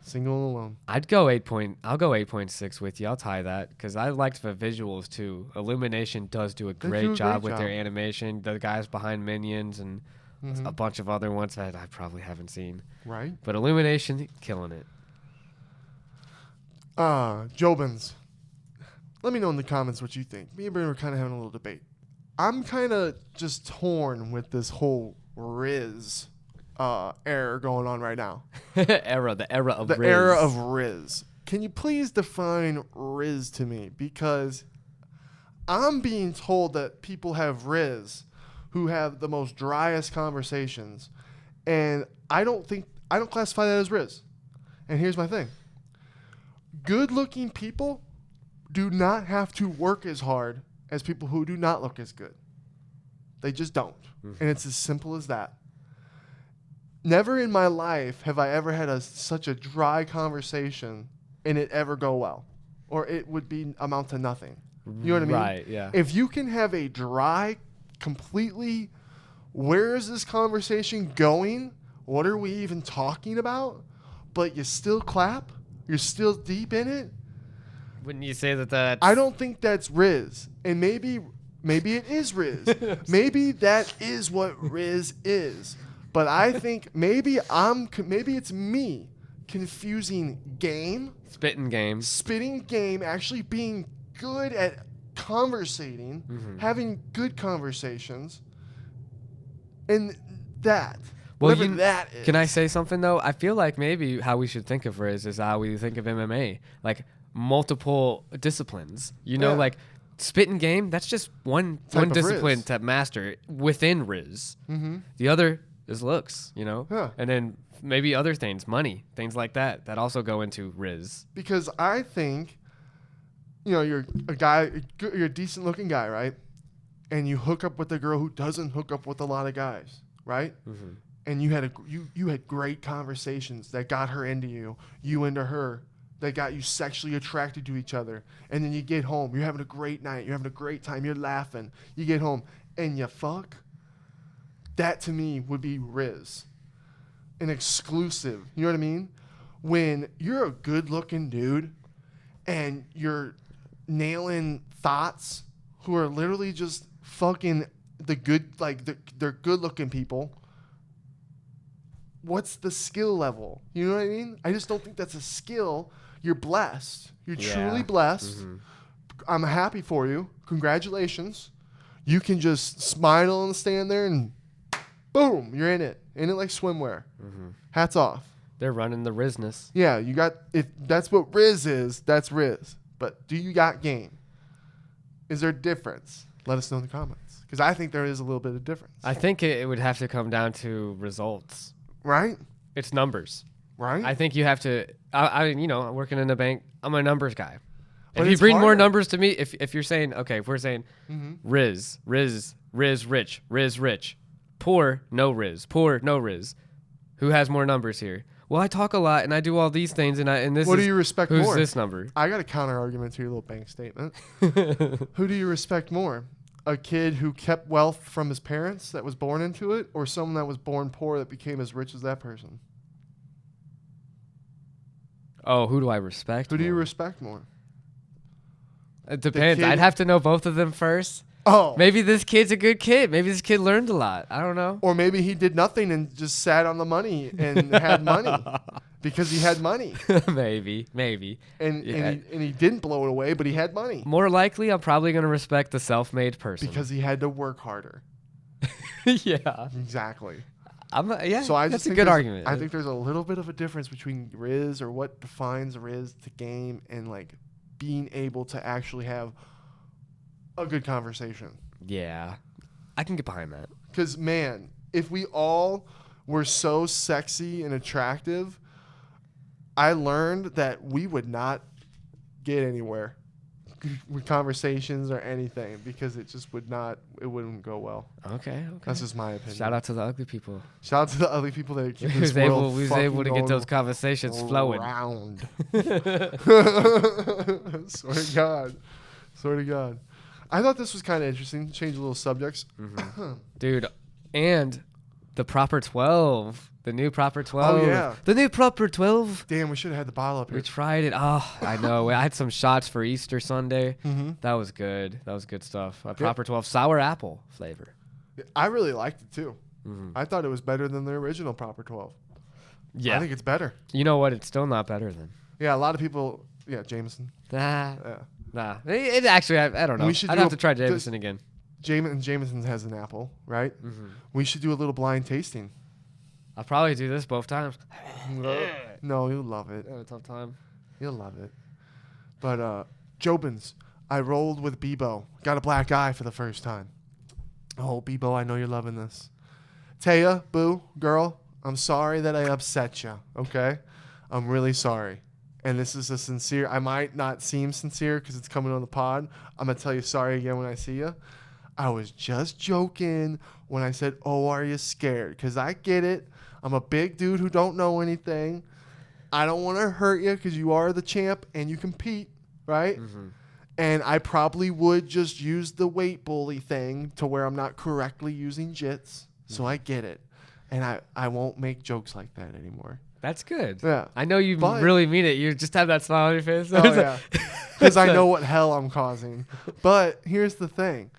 single and alone. I'll go 8.6 with you. I'll tie that because I liked the visuals too. Illumination does do a great job with their animation. The guys behind Minions and a bunch of other ones that I probably haven't seen. Right. But Illumination, killing it. Jobins. Let me know in the comments what you think. Me and Brenden were kind of having a little debate. I'm kind of just torn with this whole Rizz era going on right now. The era of Rizz. The era of Rizz. Can you please define Rizz to me? Because I'm being told that people have Rizz who have the most driest conversations, and I don't classify that as Rizz. And here's my thing. Good-looking people do not have to work as hard as people who do not look as good. They just don't. And it's as simple as that. Never in my life have I ever had such a dry conversation and it ever go well. Or it would amount to nothing. You know what I mean? Right, yeah. If you can have a dry, completely, where is this conversation going? What are we even talking about? But you still clap? You're still deep in it? Wouldn't you say that? I don't think that's Rizz. And maybe it is Rizz. Maybe that is what Rizz is. But I think maybe it's me confusing spitting game, actually being good at conversating, having good conversations, and that. Well, that is. Can I say something though? I feel like maybe how we should think of Rizz is how we think of MMA, like multiple disciplines. Like spitting game. That's just one discipline to master within Rizz. The other is looks, and then maybe other things, money, things like that also go into Rizz. Because I think, you're a guy, you're a decent looking guy, right? And you hook up with a girl who doesn't hook up with a lot of guys, right? And you had great conversations that got her into you into her, that got you sexually attracted to each other. And then you get home, you're having a great night, you're having a great time, you're laughing. You get home and you fuck. That to me would be Rizz. An exclusive. You know what I mean? When you're a good looking dude and you're nailing thoughts who are literally just fucking they're good looking people. What's the skill level? You know what I mean? I just don't think that's a skill. You're blessed. You're truly blessed. I'm happy for you. Congratulations. You can just smile and stand there and boom, you're in it. In it like swimwear. Hats off. They're running the Rizzness. Yeah, if that's what Rizz is, that's Rizz. But do you got game? Is there a difference? Let us know in the comments. Because I think there is a little bit of difference. I think it would have to come down to results. Right? It's numbers. Right? I think you have to, I'm working in a bank, I'm a numbers guy. But if you bring more numbers to me, if you're saying, okay, if we're saying Rizz rich, Rizz rich, poor, no Rizz, poor, no Rizz, who has more numbers here? well, I talk a lot and I do all these things and this. What do you respect who's more? This number? I got a counter argument to your little bank statement. Who do you respect more? A kid who kept wealth from his parents that was born into it, or someone that was born poor that became as rich as that person? Oh, who do I respect? Who do you respect more? It depends. I'd have to know both of them first. Oh. Maybe this kid's a good kid. Maybe this kid learned a lot. I don't know. Or maybe he did nothing and just sat on the money and had money because he had money. maybe. And he didn't blow it away, but he had money. More likely, I'm probably going to respect the self-made person. Because he had to work harder. Yeah. Exactly. So that's a good argument. I think there's a little bit of a difference between Rizz or what defines Rizz to game and like being able to actually have a good conversation. Yeah. I can get behind that. Because, man, if we all were so sexy and attractive, I learned that we would not get anywhere with conversations or anything because it just wouldn't go well. Okay. That's just my opinion. Shout out to the ugly people. Shout out to the ugly people that keep who's this world able to get those conversations flowing. Swear to God. I thought this was kind of interesting. Change a little subjects. Mm-hmm. Dude, and the Proper 12. The new Proper 12. Oh, yeah. The new Proper 12. Damn, we should have had the bottle up here. We tried it. Oh, I know. I had some shots for Easter Sunday. Mm-hmm. That was good. That was good stuff. Proper 12 sour apple flavor. I really liked it, too. Mm-hmm. I thought it was better than the original Proper 12. Yeah. I think it's better. You know what? It's still not better than. Yeah, a lot of people. Yeah, Jameson. Nah. It actually, I don't know. I'd have to try Jameson again. Jameson has an apple, right? Mm-hmm. We should do a little blind tasting. I'll probably do this both times. No, you'll love it. I have a tough time. You'll love it. But Jobins, I rolled with Bebo. Got a black eye for the first time. Oh, Bebo, I know you're loving this. Taya, boo, girl, I'm sorry that I upset you, okay? I'm really sorry. And this is a sincere, I might not seem sincere because it's coming on the pod. I'm going to tell you sorry again when I see you. I was just joking when I said, oh, are you scared? Because I get it. I'm a big dude who don't know anything. I don't want to hurt you because you are the champ and you compete, right? Mm-hmm. And I probably would just use the weight bully thing to where I'm not correctly using jits. So I get it. And I won't make jokes like that anymore. That's good. Yeah. I know you really mean it. You just have that smile on your face. Oh, yeah. Because I know what hell I'm causing. But here's the thing.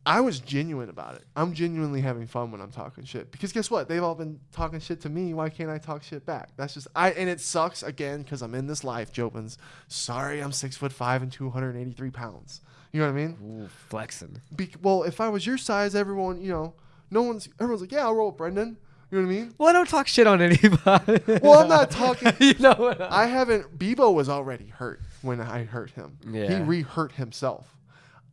I was genuine about it. I'm genuinely having fun when I'm talking shit. Because guess what? They've all been talking shit to me. Why can't I talk shit back? That's just... And it sucks, again, because I'm in this life, Jobins. Sorry, I'm 6'5" and 283 pounds. You know what I mean? Ooh, flexing. Well, if I was your size, everyone, everyone's like, yeah, I'll roll with Brenden. You know what I mean? Well, I don't talk shit on anybody. Well, I'm not talking. You know what? I haven't. Bebo was already hurt when I hurt him. Yeah. He re-hurt himself.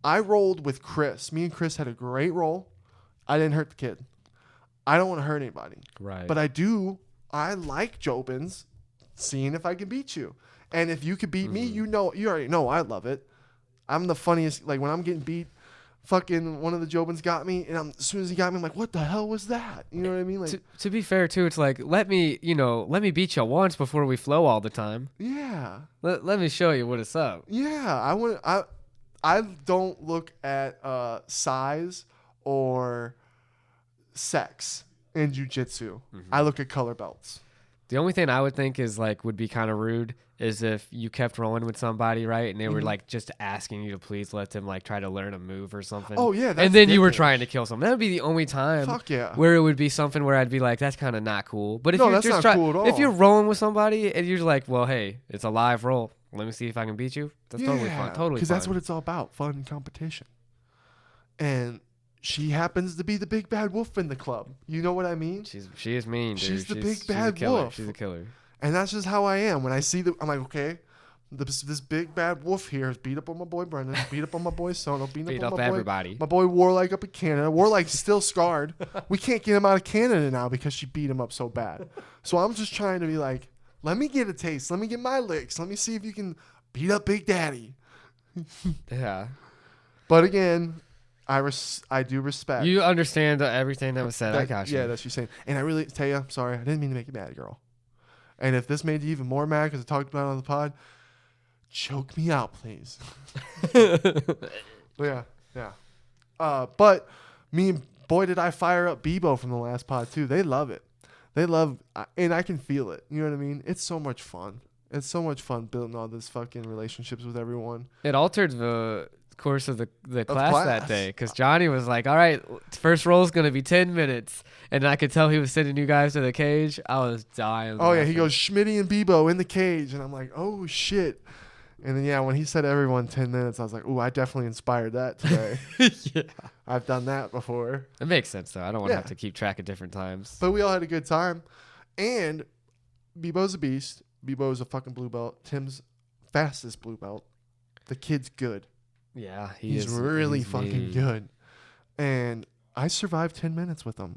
I rolled with Chris. Me and Chris had a great roll. I didn't hurt the kid. I don't want to hurt anybody. Right. But I like Jobins, seeing if I can beat you. And if you could beat me, you already know I love it. I'm the funniest. Like when I'm getting beat, fucking one of the Jobins got me, and as soon as he got me, I'm like, what the hell was that? You know what I mean? Like, to be fair too, it's like let me beat you once before we flow all the time. Yeah. Let me show you what it's up. Yeah, I don't look at size or sex in jiu-jitsu. Mm-hmm. I look at color belts. The only thing I would think is would be kind of rude is if you kept rolling with somebody, right? And they were just asking you to please let them try to learn a move or something. Oh yeah. And then you were trying to kill someone. That would be the only time. Fuck yeah. Where it would be something where I'd be like, that's kind of not cool. But if that's not cool at all. If you're rolling with somebody and you're like, well, hey, it's a live roll. Let me see if I can beat you. That's totally fun. Totally. Because that's what it's all about. Fun and competition. And she happens to be the big bad wolf in the club. You know what I mean? She is mean, dude. She's the big bad wolf. She's a killer. And that's just how I am. When I see I'm like, okay, this big bad wolf here has beat up on my boy Brenden, beat up on my boy Sono, beat up on everybody. My boy Warlike up in Canada. Warlike's still scarred. We can't get him out of Canada now because she beat him up so bad. So I'm just trying to be like, let me get a taste. Let me get my licks. Let me see if you can beat up Big Daddy. Yeah. But again, I do respect. You understand everything that was said. I got you. Yeah, that's what you're saying. And I really tell you, I'm sorry. I didn't mean to make you mad, girl. And if this made you even more mad because I talked about it on the pod, choke me out, please. Yeah. But boy, did I fire up Bebo from the last pod too. They love it. And I can feel it. You know what I mean? It's so much fun. It's so much fun building all these fucking relationships with everyone. It altered the course of the class that day because Johnny was like, all right, first roll is going to be 10 minutes. And I could tell he was sending you guys to the cage. I was dying. Oh, yeah. He goes, Schmitty and Bebo in the cage. And I'm like, oh, shit. And then, yeah, when he said everyone 10 minutes, I was like, ooh, I definitely inspired that today. Yeah. I've done that before. It makes sense, though. I don't want to have to keep track of different times. But we all had a good time. And Bebo's a beast. Bebo's a fucking blue belt. Tim's fastest blue belt. The kid's good. Yeah, he's really fucking good. And I survived 10 minutes with him.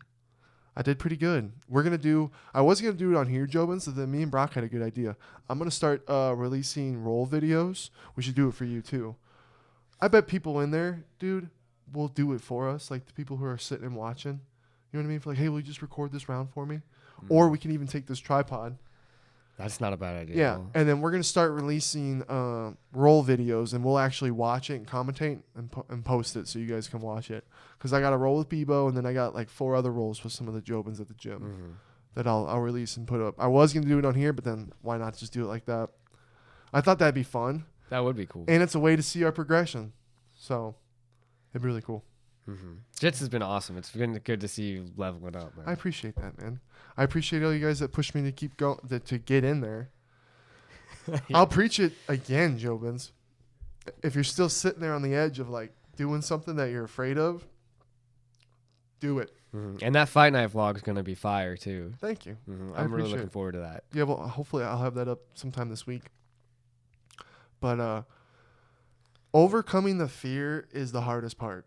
I did pretty good. I was going to do it on here, Jobins, so then me and Brock had a good idea. I'm going to start releasing roll videos. We should do it for you, too. I bet people in there, dude, will do it for us, like the people who are sitting and watching. You know what I mean? For like, hey, will you just record this round for me? Or we can even take this tripod. That's not a bad idea. Yeah, and then we're going to start releasing roll videos, and we'll actually watch it and commentate and post it so you guys can watch it. Because I got a roll with Bebo, and then I got like 4 other rolls with some of the Jobins at the gym that I'll release and put up. I was going to do it on here, but then why not just do it like that? I thought that'd be fun. That would be cool. And it's a way to see our progression. So it'd be really cool. Jits has been awesome. It's been good to see you leveling up, man. I appreciate that, man. I appreciate all you guys that pushed me to keep going, to get in there. Yeah. I'll preach it again, Jobins. If you're still sitting there on the edge of like doing something that you're afraid of, do it. And that Fight Night vlog is going to be fire too. Thank you. I'm really looking forward to that. Yeah, well, hopefully I'll have that up sometime this week. But overcoming the fear is the hardest part.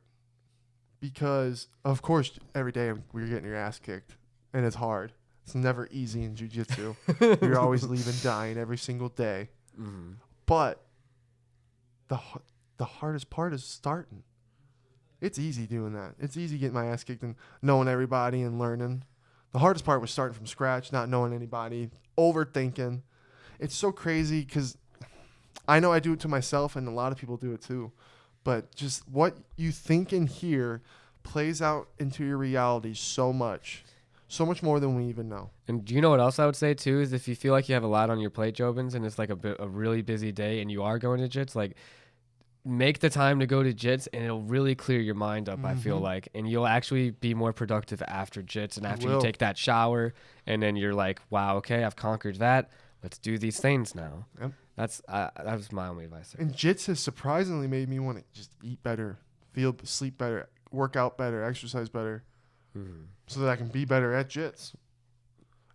Because, of course, every day we're getting your ass kicked. And it's hard. It's never easy in jiu-jitsu. You're always leaving dying every single day. But the hardest part is starting. It's easy doing that. It's easy getting my ass kicked and knowing everybody and learning. The hardest part was starting from scratch, not knowing anybody, overthinking. It's so crazy because I know I do it to myself and a lot of people do it too. But just what you think and hear plays out into your reality so much. So much more than we even know. And do you know what else I would say too is if you feel like you have a lot on your plate, Jobins, and it's like a really busy day and you are going to jits, like make the time to go to jits and it'll really clear your mind up, I feel like. And you'll actually be more productive after jits and after you take that shower and then you're like, wow, okay, I've conquered that. Let's do these things now. Yep. That was my only advice there. And jits has surprisingly made me want to just eat better, sleep better, work out better, exercise better. So that I can be better at jits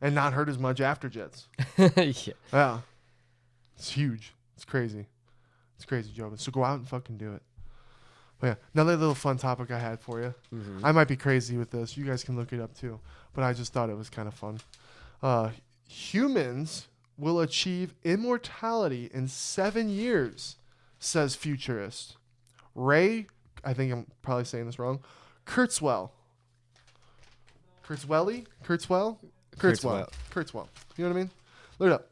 and not hurt as much after jits. Yeah. It's huge. It's crazy. It's crazy, Joe. So go out and fucking do it. But yeah, another little fun topic I had for you. I might be crazy with this. You guys can look it up too. But I just thought it was kind of fun. Humans will achieve immortality in 7 years, says futurist Ray, I think I'm probably saying this wrong, Kurzweil. Kurzweil. You know what I mean? Look it up.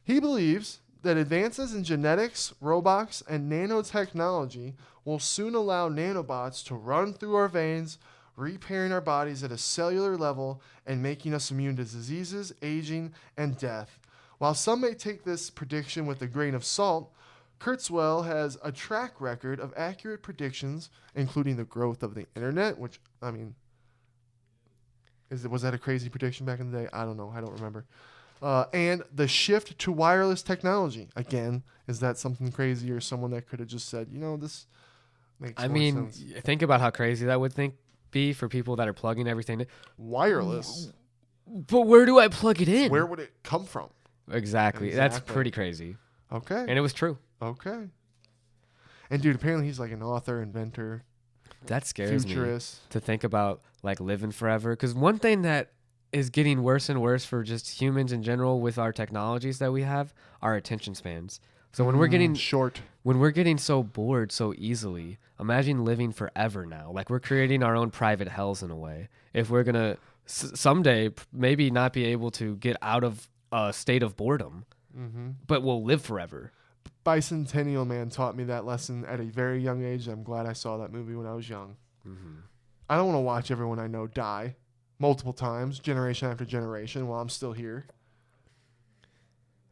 He believes that advances in genetics, robots, and nanotechnology will soon allow nanobots to run through our veins, repairing our bodies at a cellular level and making us immune to diseases, aging, and death. While some may take this prediction with a grain of salt, Kurzweil has a track record of accurate predictions, including the growth of the internet, which, I mean, was that a crazy prediction back in the day? I don't know. I don't remember. And the shift to wireless technology. Again, is that something crazy or someone that could have just said, this makes more sense? Think about how crazy that would be for people that are plugging everything in. Wireless? But where do I plug it in? Where would it come from? Exactly. That's pretty crazy. Okay. And it was true. Okay. And dude, apparently he's like an author, inventor. That scares futurist. Me to think about like living forever. Because one thing that is getting worse and worse for just humans in general with our technologies that we have are attention spans. So when we're getting so bored so easily, imagine living forever now. Like we're creating our own private hells in a way. If we're gonna someday maybe not be able to get out of a state of boredom, but will live forever. Bicentennial Man taught me that lesson at a very young age. I'm glad I saw that movie when I was young. I don't want to watch everyone I know die multiple times, generation after generation, while I'm still here.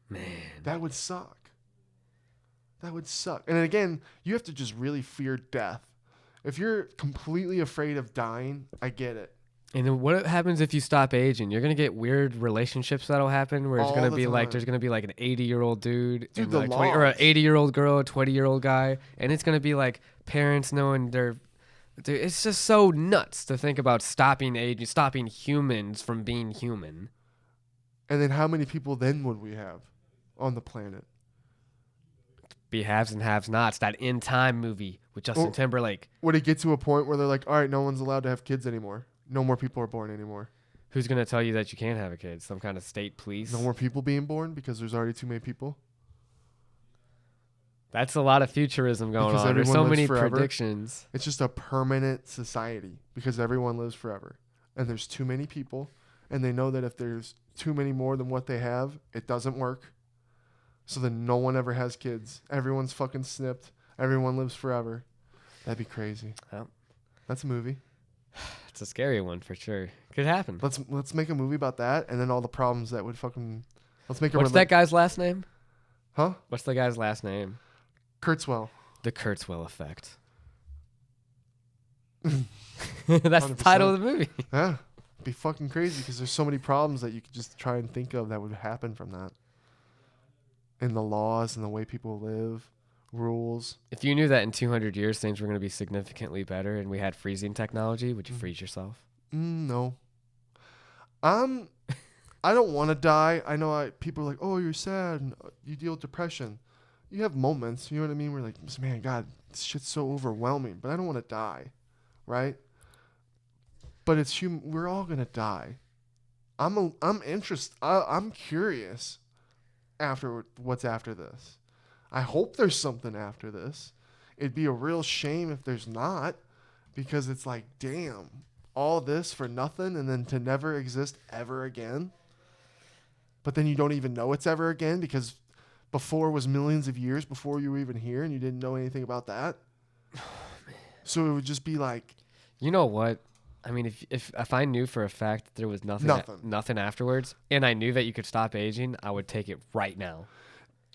Man. That would suck. That would suck. And again, you have to just really fear death. If you're completely afraid of dying, I get it. And then what happens if you stop aging? You're going to get weird relationships that'll happen where it's going to be like, there's going to be like an 80-year-old dude and like 20, or an 80-year-old girl, a 20-year-old guy. And it's going to be like parents knowing dude, it's just so nuts to think about stopping aging, stopping humans from being human. And then how many people then would we have on the planet? Be haves and haves nots. That In Time movie with Justin Timberlake. Would it get to a point where they're like, all right, no one's allowed to have kids anymore? No more people are born anymore. Who's going to tell you that you can't have a kid? Some kind of state police? No more people being born because there's already too many people? That's a lot of futurism going Because on. There's so many forever. predictions. It's just a permanent society because everyone lives forever. And there's too many people. And they know that if there's too many more than what they have, it doesn't work. So then no one ever has kids. Everyone's fucking snipped. Everyone lives forever. That'd be crazy. Well, that's a movie. It's a scary one for sure. Could happen. Let's make a movie about that, and then all the problems that would fucking. Let's make. What's that guy's last name? Huh? What's the guy's last name? Kurtzwell. The Kurtzwell effect. That's 100%. The title of the movie. Yeah, it'd be fucking crazy because there's so many problems that you could just try and think of that would happen from that. And the laws and the way people live. Rules. If you knew that in 200 years things were going to be significantly better and we had freezing technology, would you freeze yourself? No. I don't want to die. I know people are like, oh, you're sad and you deal with depression. You have moments, you know what I mean? We're like, man, God, this shit's so overwhelming, but I don't want to die, right? But it's human. We're all going to die. I'm interested. I'm curious after what's after this. I hope there's something after this. It'd be a real shame if there's not, because it's like, damn, all this for nothing and then to never exist ever again. But then you don't even know it's ever again because before was millions of years before you were even here and you didn't know anything about that. So it would just be like, you know what? I mean, if I knew for a fact that there was nothing afterwards and I knew that you could stop aging, I would take it right now.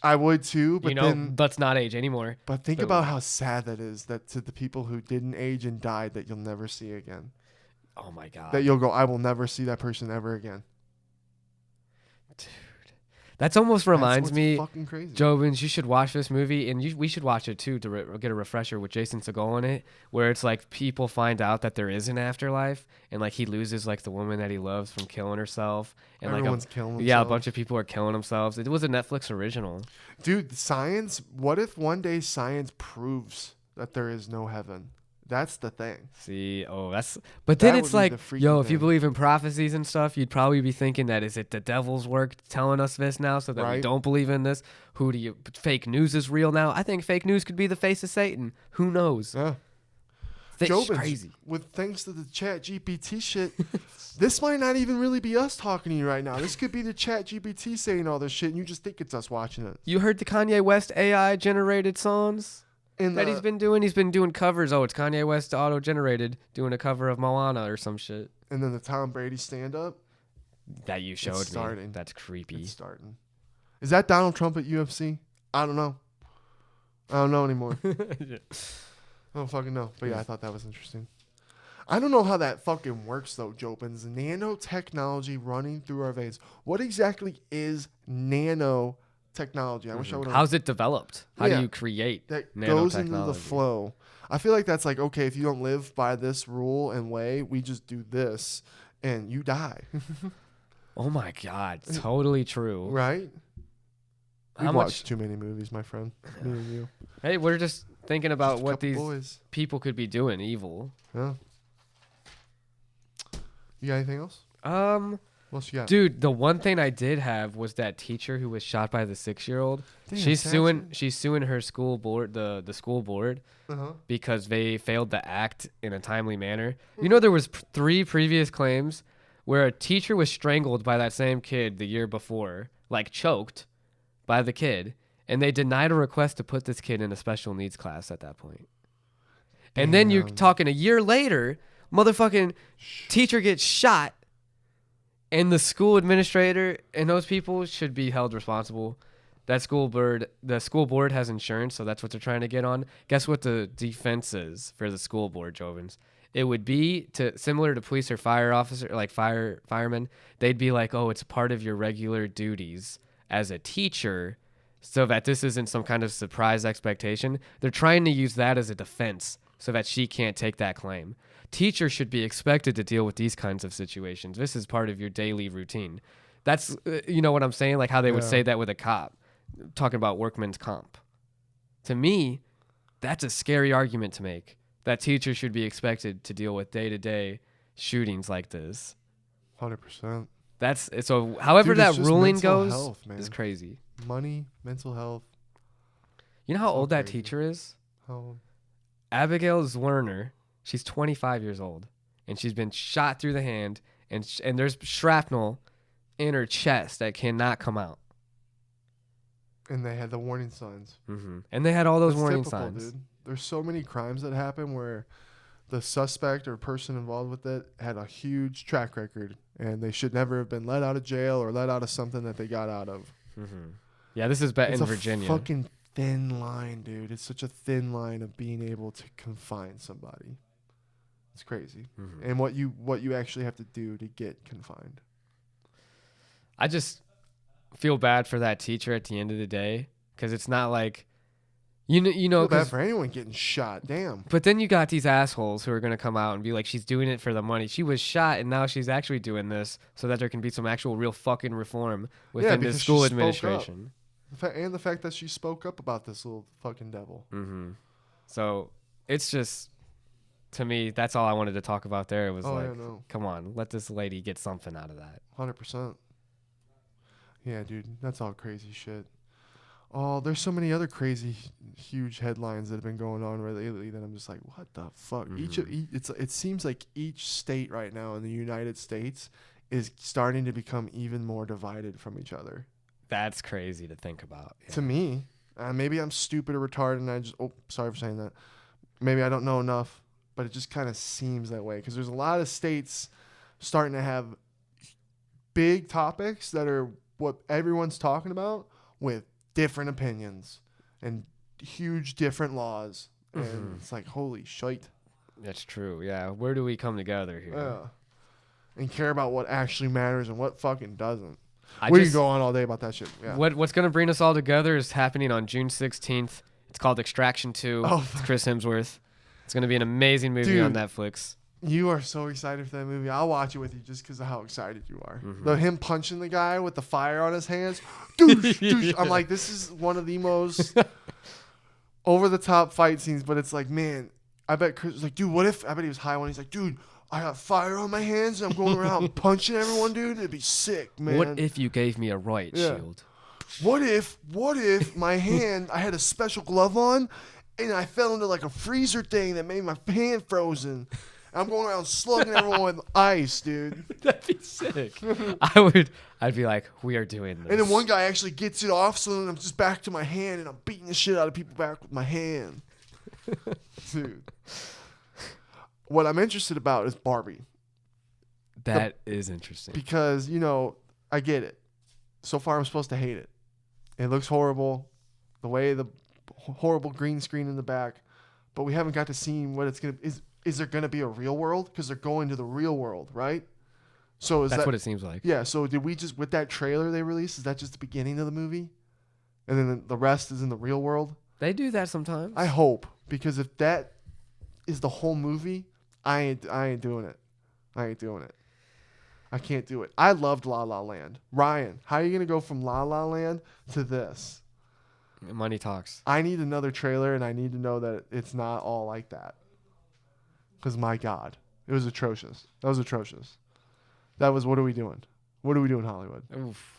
I would too, but then let's not age anymore. But think about how sad that is, that to the people who didn't age and died that you'll never see again. Oh my God. That you'll go, I will never see that person ever again. Dude. That's almost reminds me, fucking crazy. Jobins, you should watch this movie, and we should watch it too to get a refresher with Jason Segel in it, where it's like people find out that there is an afterlife, and like he loses like the woman that he loves from killing herself, and everyone's killing themselves. Yeah, a bunch of people are killing themselves. It was a Netflix original. Dude, science. What if one day science proves that there is no heaven? That's the thing. See, but then it's like, yo, if you believe in prophecies and stuff, you'd probably be thinking that is it the devil's work telling us this now so that we don't believe in this? Fake news is real now? I think fake news could be the face of Satan. Who knows? Yeah. Jobins, crazy. With thanks to the chat GPT shit, this might not even really be us talking to you right now. This could be the chat GPT saying all this shit and you just think it's us watching it. You heard the Kanye West AI generated songs? He's been doing covers. Oh, it's Kanye West auto-generated doing a cover of Moana or some shit. And then the Tom Brady stand-up that you showed me. That's creepy. It's starting. Is that Donald Trump at UFC? I don't know. I don't know anymore. I don't fucking know. But yeah, I thought that was interesting. I don't know how that fucking works though, Jobins. Nanotechnology running through our veins. What exactly is nanotechnology? I wish I would. How's it developed? How do you create that goes into the flow? I feel like that's like, okay, if you don't live by this rule and way, we just do this and you die. Oh my God, totally true. Right? We've watched too many movies, my friend. Me and you. Hey, we're just thinking about what these people could be doing evil. Yeah. You got anything else? What else you got? Dude, the one thing I did have was that teacher who was shot by the 6-year-old. She's suing her school board, the school board, because they failed to act in a timely manner. You know, there was 3 previous claims where a teacher was strangled by that same kid the year before like choked by the kid, and they denied a request to put this kid in a special needs class at that point. And then you're talking a year later, motherfucking teacher gets shot, and the school administrator and those people should be held responsible. The school board has insurance, so that's what they're trying to get on. Guess what the defense is for the school board, Jobins? It would be similar to police or fire officer, like firemen. They'd be like, oh, it's part of your regular duties as a teacher, so that this isn't some kind of surprise expectation. They're trying to use that as a defense so that she can't take that claim. Teachers should be expected to deal with these kinds of situations. This is part of your daily routine. That's, you know what I'm saying? Like how they would say that with a cop, talking about workman's comp. To me, that's a scary argument to make, that teachers should be expected to deal with day-to-day shootings like this. 100%. That's so. However, Dude, that ruling goes health, is crazy. Money, mental health. You know how old that teacher is? How old? Abigail Zwerner. She's 25 years old, and she's been shot through the hand, and there's shrapnel in her chest that cannot come out. And they had the warning signs. Mm-hmm. And they had all those warning typical, signs. Dude. There's so many crimes that happen where the suspect or person involved with it had a huge track record, and they should never have been let out of jail or let out of something that they got out of. Mm-hmm. Yeah, this is in Virginia. It's a fucking thin line, dude. It's such a thin line of being able to confine somebody. It's crazy. Mm-hmm. And what you actually have to do to get confined. I just feel bad for that teacher at the end of the day, because it's not like, you know, feel bad for anyone getting shot. Damn. But then you got these assholes who are going to come out and be like, she's doing it for the money. She was shot, and now she's actually doing this so that there can be some actual real fucking reform within the school administration. And the fact that she spoke up about this little fucking devil. Mm-hmm. So it's just, to me, that's all I wanted to talk about there. It was come on, let this lady get something out of that. 100%. Yeah, dude, that's all crazy shit. Oh, there's so many other crazy, huge headlines that have been going on lately that I'm just like, what the fuck? Mm-hmm. It seems like each state right now in the United States is starting to become even more divided from each other. That's crazy to think about. Yeah. To me, maybe I'm stupid or retarded, and sorry for saying that. Maybe I don't know enough, but it just kind of seems that way because there's a lot of states starting to have big topics that are what everyone's talking about with different opinions and huge different laws. Mm-hmm. And it's like, holy shite. That's true. Yeah. Where do we come together here? Yeah. And care about what actually matters and what fucking doesn't. We can go on all day about that shit. Yeah. What's going to bring us all together is happening on June 16th. It's called Extraction 2. It's Chris Hemsworth. It's going to be an amazing movie on Netflix. You are so excited for that movie. I'll watch it with you just because of how excited you are. Mm-hmm. Him punching the guy with the fire on his hands. Doosh, doosh. I'm like, this is one of the most over-the-top fight scenes, but it's like, man, I bet Chris was like, dude, what if, I bet he was high when he's like, dude, I got fire on my hands and I'm going around punching everyone, dude. It'd be sick, man. What if you gave me a riot shield? What if my hand, I had a special glove on and I fell into like a freezer thing that made my hand frozen. I'm going around slugging everyone with ice, dude. That'd be sick. I'd be like, we are doing this. And then one guy actually gets it off, so then I'm just back to my hand and I'm beating the shit out of people back with my hand. Dude. What I'm interested about is Barbie. That is interesting. Because, I get it. So far, I'm supposed to hate it. It looks horrible. The way the horrible green screen in the back. But we haven't got to see what it's going to... Is there going to be a real world? Because they're going to the real world, right? So that's what it seems like. Yeah, so did we just... With that trailer they released, is that just the beginning of the movie? And then the rest is in the real world? They do that sometimes. I hope. Because if that is the whole movie... I ain't doing it. I ain't doing it. I can't do it. I loved La La Land. Ryan, how are you going to go from La La Land to this? Money talks. I need another trailer, and I need to know that it's not all like that. Because, my God, it was atrocious. That was atrocious. That was, what are we doing? What are we doing, Hollywood? Oof.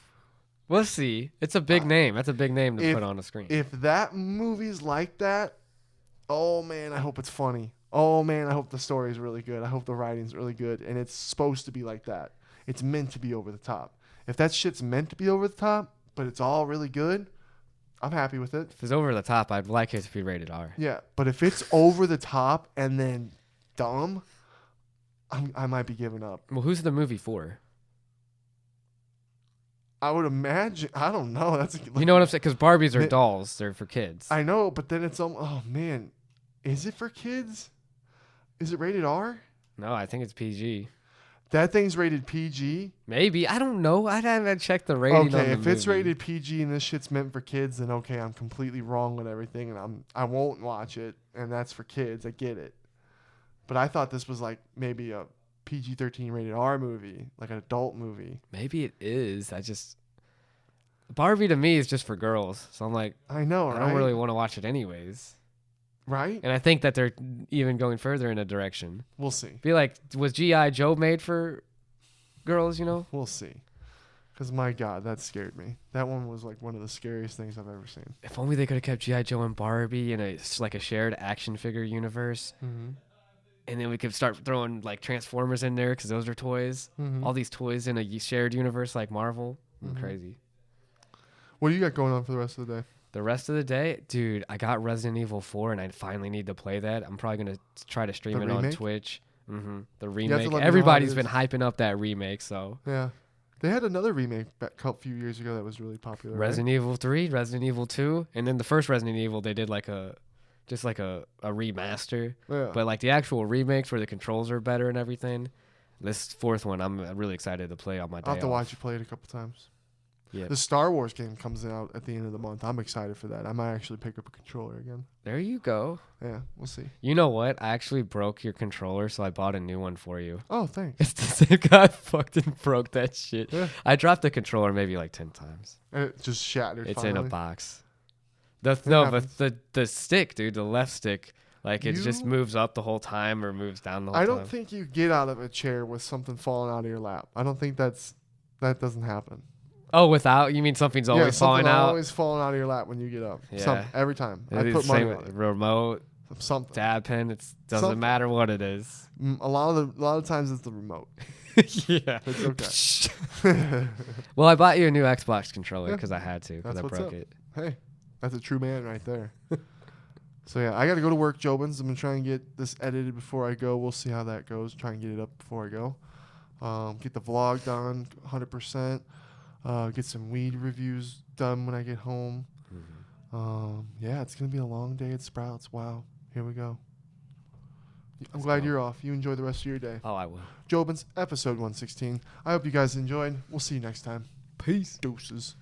We'll see. It's a big name. That's a big name to put on a screen. If that movie's like that, oh, man, I hope it's funny. Oh, man, I hope the story's really good. I hope the writing's really good. And it's supposed to be like that. It's meant to be over the top. If that shit's meant to be over the top, but it's all really good, I'm happy with it. If it's over the top, I'd like it to be rated R. Yeah, but if it's over the top and then dumb, I might be giving up. Well, who's the movie for? I would imagine. I don't know. That's You know what I'm saying? Because Barbies are dolls. They're for kids. I know, but then it's oh man, is it for kids? Is it rated R? No, I think it's PG. That thing's rated PG. Maybe. I don't know. I'd have to check the rating. Okay, on if the it's movie. rated PG and this shit's meant for kids, then okay, I'm completely wrong with everything, and I won't watch it. And that's for kids. I get it. But I thought this was like maybe a PG-13 rated R movie, like an adult movie. Maybe it is. Barbie to me is just for girls. So I'm like, I know, right? I don't really want to watch it anyways. Right? And I think that they're even going further in a direction. We'll see. Be like, was G.I. Joe made for girls, We'll see. Because, my God, that scared me. That one was like one of the scariest things I've ever seen. If only they could have kept G.I. Joe and Barbie in a shared action figure universe. Mm-hmm. And then we could start throwing like Transformers in there because those are toys. Mm-hmm. All these toys in a shared universe like Marvel. Mm-hmm. Crazy. What do you got going on for the rest of the day? The rest of the day, dude, I got Resident Evil 4 and I finally need to play that. I'm probably going to try to stream it on Twitch. Mm-hmm. The remake. Everybody's been hyping up that remake, so. Yeah. They had another remake a few years ago that was really popular. Resident Evil 3, Resident Evil 2, and then the first Resident Evil, they did like a remaster. Yeah. But like the actual remakes where the controls are better and everything. This fourth one, I'm really excited to play on my day I'll have to off. watch you play it a couple times. Yeah. The Star Wars game comes out at the end of the month. I'm excited for that. I might actually pick up a controller again. There you go. Yeah, we'll see. You know what? I actually broke your controller, so I bought a new one for you. Oh, thanks. It's the same guy fucking broke that shit. Yeah. I dropped the controller maybe like 10 times. And it just shattered. It's finally. in a box. happens. The stick, dude, the left stick, like it just moves up the whole time or moves down the whole time. I don't think you get out of a chair with something falling out of your lap. I don't think that doesn't happen. Oh, without? You mean something's always falling out? Always falling out of your lap when you get up. Yeah. Every time. It I is put the money same on it. remote, Something. dab pen. It doesn't Something. matter what it is. A lot of times it's the remote. Yeah. It's okay. Well, I bought you a new Xbox controller because I had to because That's I what's broke up. it. Hey, that's a true man right there. So yeah, I got to go to work, Jobins. I'm gonna try and get this edited before I go. We'll see how that goes. Try and get it up before I go. Get the vlog done 100%. Get some weed reviews done when I get home. Mm-hmm. Yeah, it's gonna be a long day at Sprouts. Wow, here we go. I'm glad you're off. You enjoy the rest of your day. Oh, I will. Jobins, episode 116. I hope you guys enjoyed. We'll see you next time. Peace. Deuces.